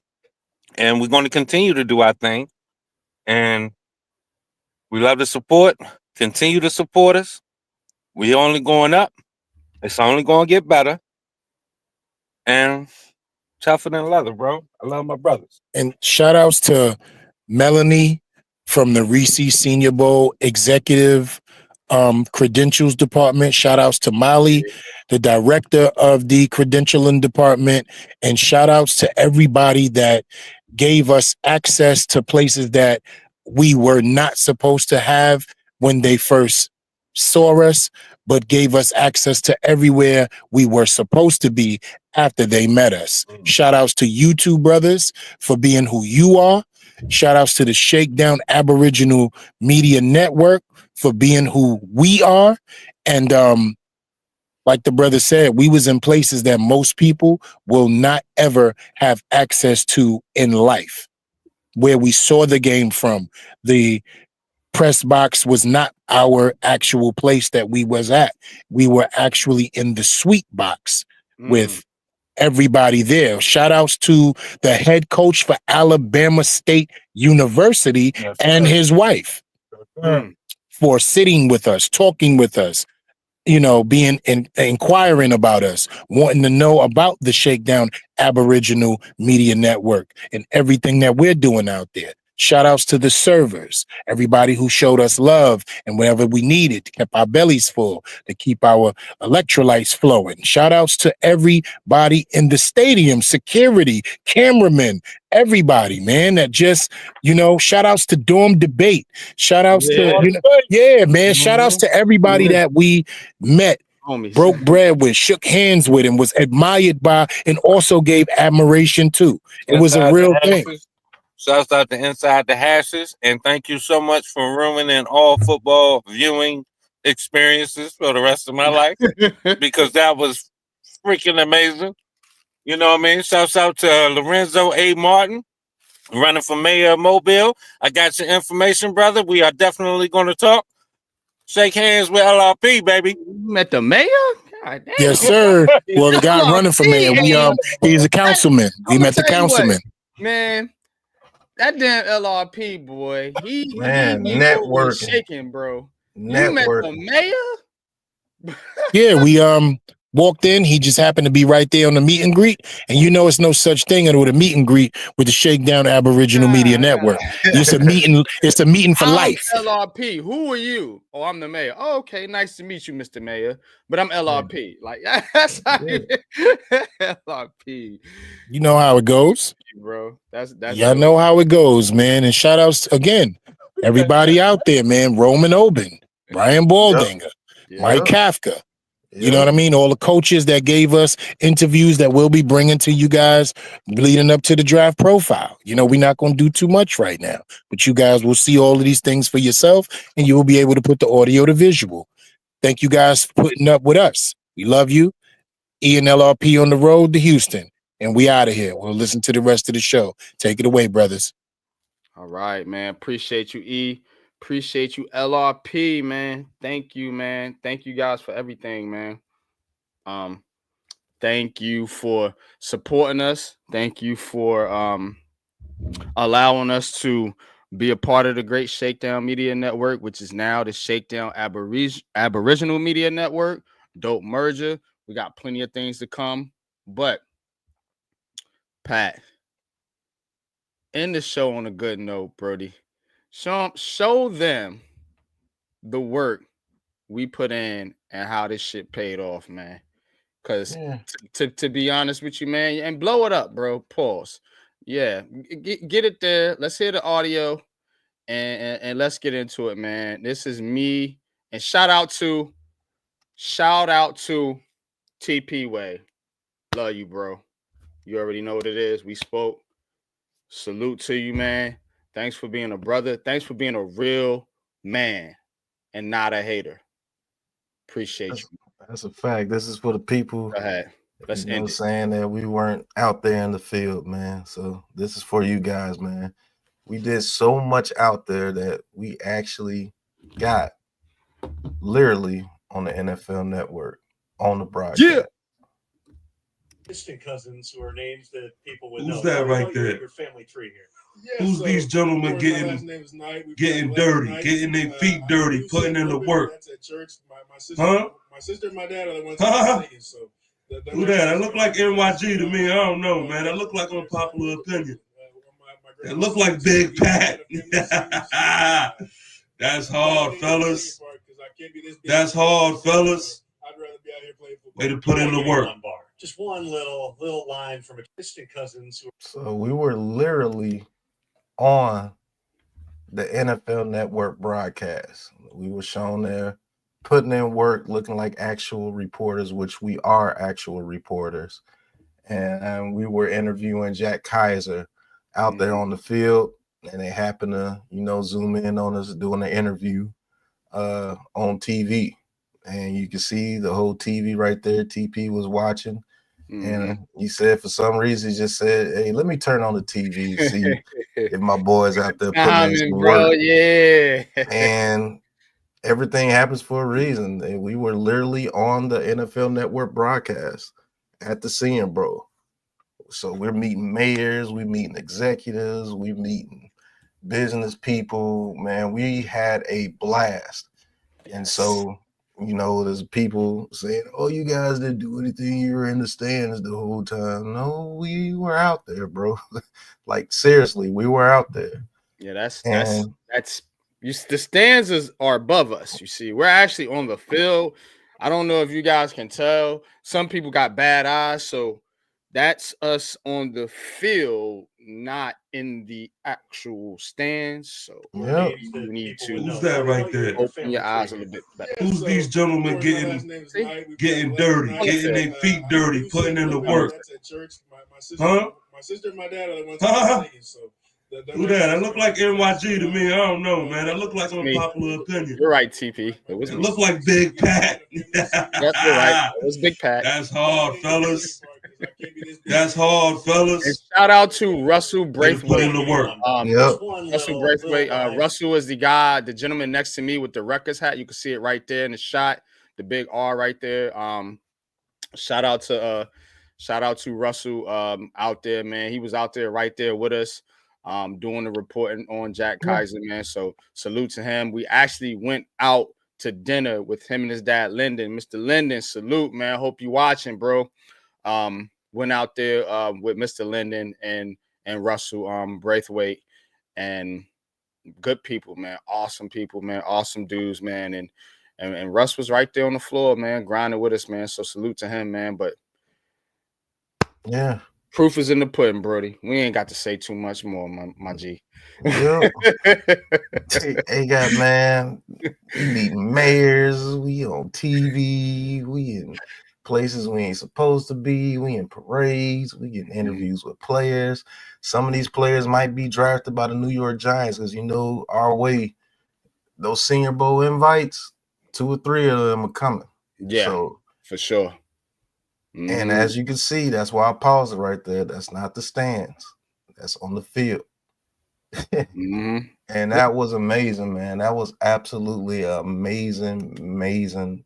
And we're going to continue to do our thing. And we love the support. Continue to support us. We only going up. It's only going to get better. And tougher than leather, bro. I love my brothers. And shout outs to Melanie from the Reese Senior Bowl executive credentials department. Shout outs to Molly, the director of the credentialing department. And shout outs to everybody that gave us access to places that we were not supposed to have when they first saw us, but gave us access to everywhere we were supposed to be after they met us. Shout outs to you two brothers for being who you are. Shout outs to the Shakedown Aboriginal Media Network for being who we are. And like the brother said, we was in places that most people will not ever have access to in life, where we saw the game from. The press box was not our actual place that we was at. We were actually in the suite box with everybody there. Shout outs to the head coach for Alabama State University and his wife for sitting with us, talking with us, you know, being inquiring about us, wanting to know about the Shakedown Aboriginal Media Network and everything that we're doing out there. Shout outs to the servers, everybody who showed us love and whatever we needed to keep our bellies full, to keep our electrolytes flowing. Shout outs to everybody in the stadium, security, cameramen, everybody, man, that just, you know, shout outs to Dorm Debate. Shout outs to, shout outs to everybody that we met, broke bread with, shook hands with, and was admired by, and also gave admiration to. It was a real thing. Shouts out to Inside the Hashes, and thank you so much for ruining all football viewing experiences for the rest of my life, because that was freaking amazing. You know what I mean? Shouts out to Lorenzo A. Martin, running for mayor of Mobile. I got your information, brother. We are definitely going to talk. Shake hands with LRP, baby. You met the mayor? God damn. Yes, sir. Well, the guy running for mayor, he's a councilman. We met the councilman. Man, that damn LRP boy, he networking, shaking, bro. You met the mayor? Yeah, walked in. He just happened to be right there on the meet and greet. And you know it's no such thing with a meet and greet with the Shakedown Aboriginal Media Network. It's a meeting. It's a meeting for life. LRP. Who are you? Oh, I'm the mayor. Oh, okay, nice to meet you, Mr. Mayor. But I'm LRP. Like that's how LRP. You know how it goes, bro. That's y'all know how it goes, man. And shout outs again, everybody out there, man. Roman Oben, Brian Baldinger, Mike Kafka. You know what I mean? All the coaches that gave us interviews that we'll be bringing to you guys leading up to the draft profile. You know, we're not going to do too much right now, but you guys will see all of these things for yourself and you will be able to put the audio to visual. Thank you guys for putting up with us. We love you. Ian LRP on the road to Houston, and we out of here. We'll listen to the rest of the show. Take it away, brothers. All right, man. Appreciate you, E. Appreciate you, LRP, man. Thank you, man. Thank you guys for everything, man. Thank you for supporting us. Thank you for allowing us to be a part of the great Shakedown Media Network, which is now the Shakedown Aboriginal Media Network. Dope merger. We got plenty of things to come. But, Pat, end the show on a good note, Brody. Show them the work we put in and how this shit paid off, man. Because to be honest with you, man, and blow it up, bro. Pause. Yeah, get it there. Let's hear the audio and let's get into it, man. This is me. And shout out to TP Way. Love you, bro. You already know what it is. We spoke. Salute to you, man. Thanks for being a brother. Thanks for being a real man and not a hater. Appreciate you. That's a fact. This is for the people. Go ahead. Let's end it. Saying that we weren't out there in the field, man. So this is for you guys, man. We did so much out there that we actually got literally on the NFL Network on the broadcast. Yeah. Distant cousins who are names that people would know. Who's that right there? Your family tree here. Who's these gentlemen getting dirty, getting their feet dirty, putting in the work? Huh? My sister and my dad are the ones singing, so who that? That look like NYG to me. I don't know, man. That look like unpopular opinion. That look like Big Pat. That's hard, fellas. That's hard, fellas. Way to put in the work. Just one little line from a distant cousins. So we were literally on the NFL Network broadcast. We were shown there putting in work, looking like actual reporters, which we are actual reporters. And we were interviewing Jack Kaiser out there on the field, and they happened to, zoom in on us doing an interview on TV. And you can see the whole TV right there. TP was watching. And he said, for some reason, he just said, hey, let me turn on the TV and see if my boys out there putting in some work. Yeah. And everything happens for a reason. And we were literally on the NFL Network broadcast at the Senior Bowl. So we're meeting mayors, we're meeting executives, we're meeting business people. Man, we had a blast. And so, there's people saying, oh, you guys didn't do anything. You were in the stands the whole time. No, we were out there, bro. Like, seriously, we were out there. Yeah, that's the stands are above us. You see, we're actually on the field. I don't know if you guys can tell. Some people got bad eyes, so that's us on the field, not in the actual stands. So you need to Who's that right there? Open your eyes a little bit better. Who's these gentlemen getting dirty, getting their feet dirty, putting in the work? Huh? My sister and my dad are the ones singing, so who that? That look like NYG to me. I don't know, man. That look like unpopular opinion. You're right, TP. It look like Big Pat. That's right. It was Big Pat. That's hard, fellas. That's hard, fellas. And shout out to Russell Braithwaite. Put in the work. Russell Braithwaite. Russell is the guy, the gentleman next to me with the Rutgers hat. You can see it right there in the shot, the big R right there. Shout out to Russell out there, man. He was out there right there with us, doing the reporting on Jack Kaiser, man. So salute to him. We actually went out to dinner with him and his dad, Lyndon. Mr. Lyndon, salute, man. Hope you watching, bro. Went out there with Mr. Lyndon and Russell Braithwaite, and good people, man. Awesome people, man. Awesome dudes, man. And Russ was right there on the floor, man, grinding with us, man. So salute to him, man. But yeah, proof is in the pudding, Brody. We ain't got to say too much more, my G. Yep. Hey, got man, we meeting mayors, we on TV, we in places we ain't supposed to be, we in parades, we getting interviews with players. Some of these players might be drafted by the New York Giants because our way, those Senior Bowl invites, 2 or 3 of them are coming. Yeah, so for sure. And as you can see, that's why I paused it right there. That's not the stands. That's on the field. And that was amazing, man. That was absolutely amazing.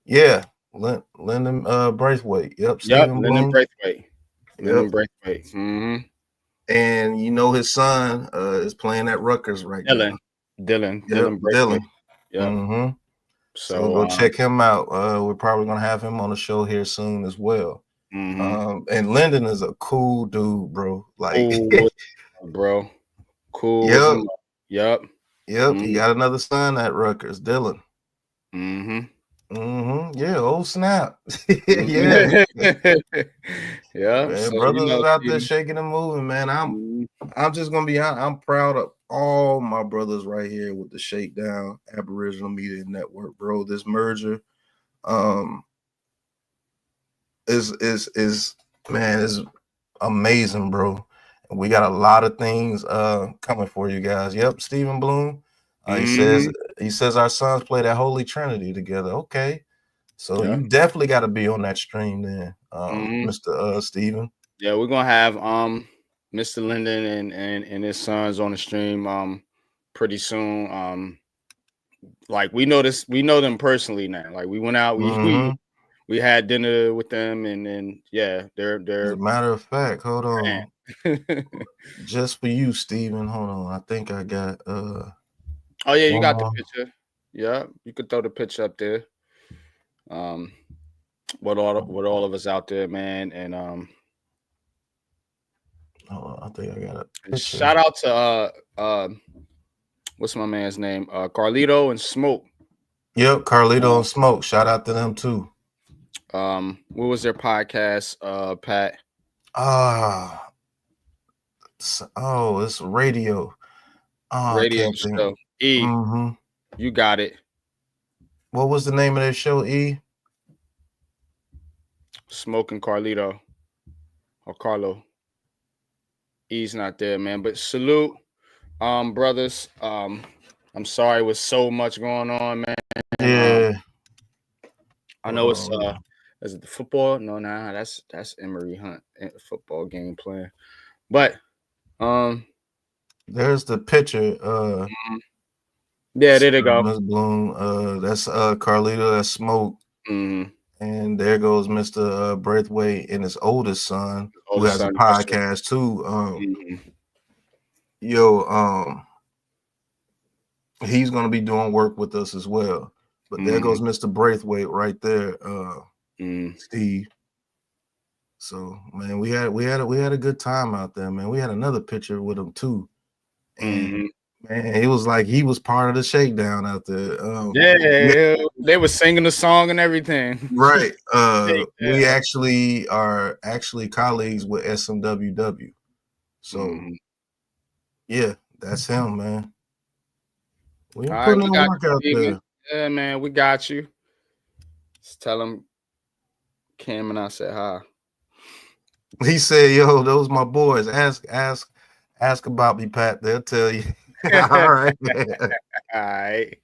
Yeah, Lyndon Braithwaite. Yep, Stephen Lyndon Bloom. Braithwaite. Lyndon Yep. Braithwaite. And his son is playing at Rutgers right now. Dylan Braithwaite. Yep. So So go check him out. We're probably gonna have him on the show here soon as well. And Lyndon is a cool dude, bro. Like, bro, cool. Yep. He got another son at Rutgers, Dylan. Yeah. Oh snap. Yeah. Yeah. Man, So, brothers is out there shaking and moving, man. I'm just gonna be honest. I'm proud of all my brothers right here with the Shakedown Aboriginal Media Network, bro. This merger, is amazing, bro. And we got a lot of things coming for you guys. Yep, Stephen Bloom. He says our sons play that Holy Trinity together. Okay. So you definitely got to be on that stream then, Mr. Stephen. Yeah, we're gonna have Mr. Lyndon and his sons on the stream pretty soon. Like we know them personally now. Like we went out, we had dinner with them, and then they're As a matter of fact, hold on. Just for you, Stephen. Hold on. I think I got oh yeah, you got the picture. Yeah, you could throw the picture up there. With all of us out there, man, and I think I got a picture. Shout out to what's my man's name? Carlito and Smoke. Yep, Carlito and Smoke. Shout out to them too. What was their podcast, Pat? It's radio. Radio show. You got it. What was the name of that show, E? Smoke and Carlito. Or Carlo. E's not there, man. But salute, brothers. I'm sorry with so much going on, man. Yeah. I know it's is it the football? No, that's Emery Hunt football game plan. But there's the picture. Yeah, there they go. Ms. Bloom. That's Carlito, that's Smoke. And there goes Mr. Braithwaite and his oldest son, who has a podcast too. He's gonna be doing work with us as well. But there goes Mr. Braithwaite right there, Steve. So man, we had a good time out there, man. We had another picture with him too. And man, it was like he was part of the shakedown out there. They were singing the song and everything. Right. We actually are colleagues with SMWW. So yeah, that's him, man. We putting in work out there. Yeah, man, we got you. Just tell him Cam and I said hi. He said, "Yo, those my boys. Ask about me, Pat. They'll tell you." All right. All right.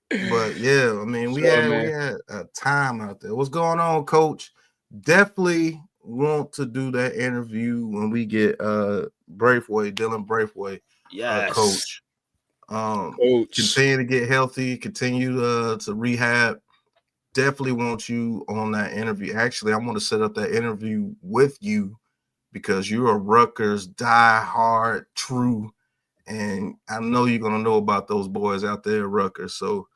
But yeah, I mean, we had a time out there. What's going on, Coach? Definitely want to do that interview when we get Braithwaite, Dylan Braithwaite, Coach. Continue to get healthy, continue to rehab. Definitely want you on that interview. Actually, I want to set up that interview with you because you're a Rutgers die-hard, true And I know you're gonna know about those boys out there at Rutgers. So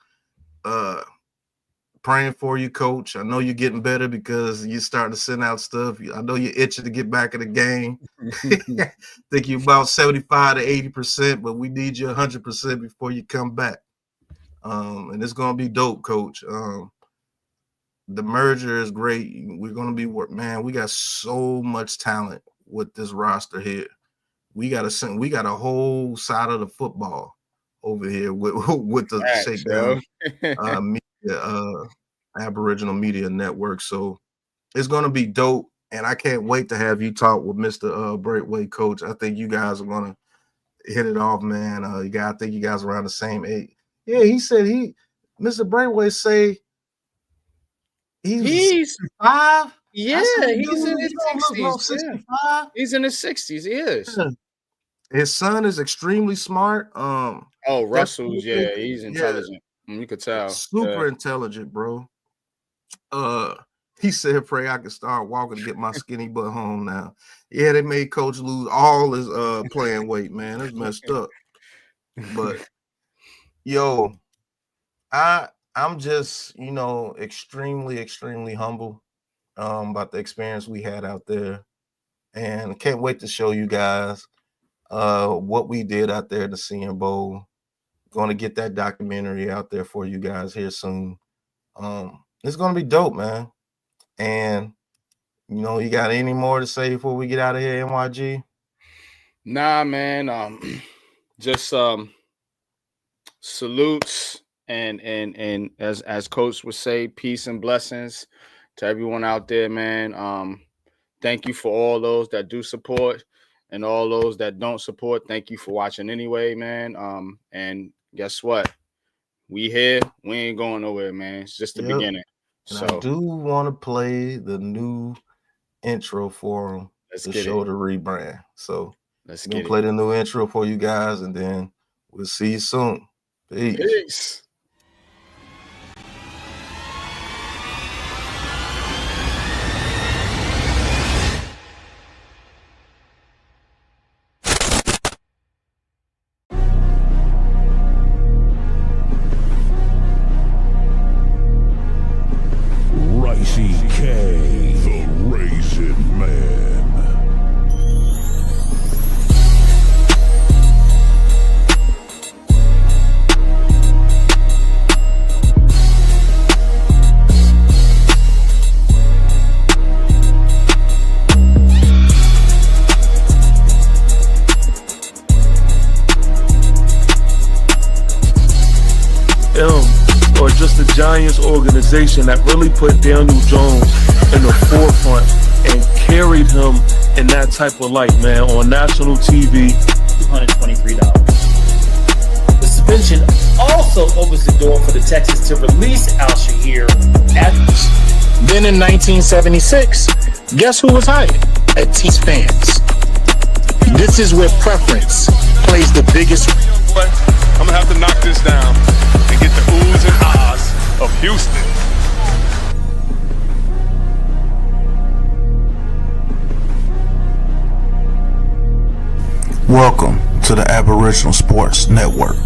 praying for you, Coach. I know you're getting better because you're starting to send out stuff. I know you're itching to get back in the game. I think you're about 75 to 80%, but we need you 100% before you come back. And it's gonna be dope, Coach. The merger is great. We're gonna be man. We got so much talent with this roster here. We got a whole side of the football over here with the Shakedown media, Aboriginal Media Network. So it's gonna be dope, and I can't wait to have you talk with Mr. Braithwaite, Coach. I think you guys are gonna hit it off, man. I think you guys are around the same age. Yeah, he said Mr. Braithwaite say he's 65. Yeah, he's in his 60s. 65. Yeah. He's in his 60s. He is. Yeah. His son is extremely smart. Russell's, he's intelligent. You could tell. Super intelligent, bro. He said, pray I can start walking to get my skinny butt home now. Yeah, they made Coach lose all his playing weight, man. It's messed up. But yo, I'm just, extremely, extremely humble about the experience we had out there. And can't wait to show you guys what we did out there at the Senior Bowl. Going to get that documentary out there for you guys here soon. It's going to be dope, man. And, you got any more to say before we get out of here, NYG? Nah, man. Just salutes and as Coach would say, peace and blessings to everyone out there, man. Thank you for all those that do support and all those that don't support. Thank you for watching anyway, man. And guess what? We here. We ain't going nowhere, man. It's just the beginning. And I do want to play the new intro for them to show the rebrand. So let's play the new intro for you guys, and then we'll see you soon. Peace. Or just the Giants organization that really put Daniel Jones in the forefront and carried him in that type of light, man, on national TV. $223. The suspension also opens the door for the Texans to release Al-Shahir. Then in 1976, guess who was hired? At T-Spans. This is where preference plays the biggest. I'm gonna have to knock this down and get the oohs and ahs of Houston. Welcome to the Aboriginal Sports Network.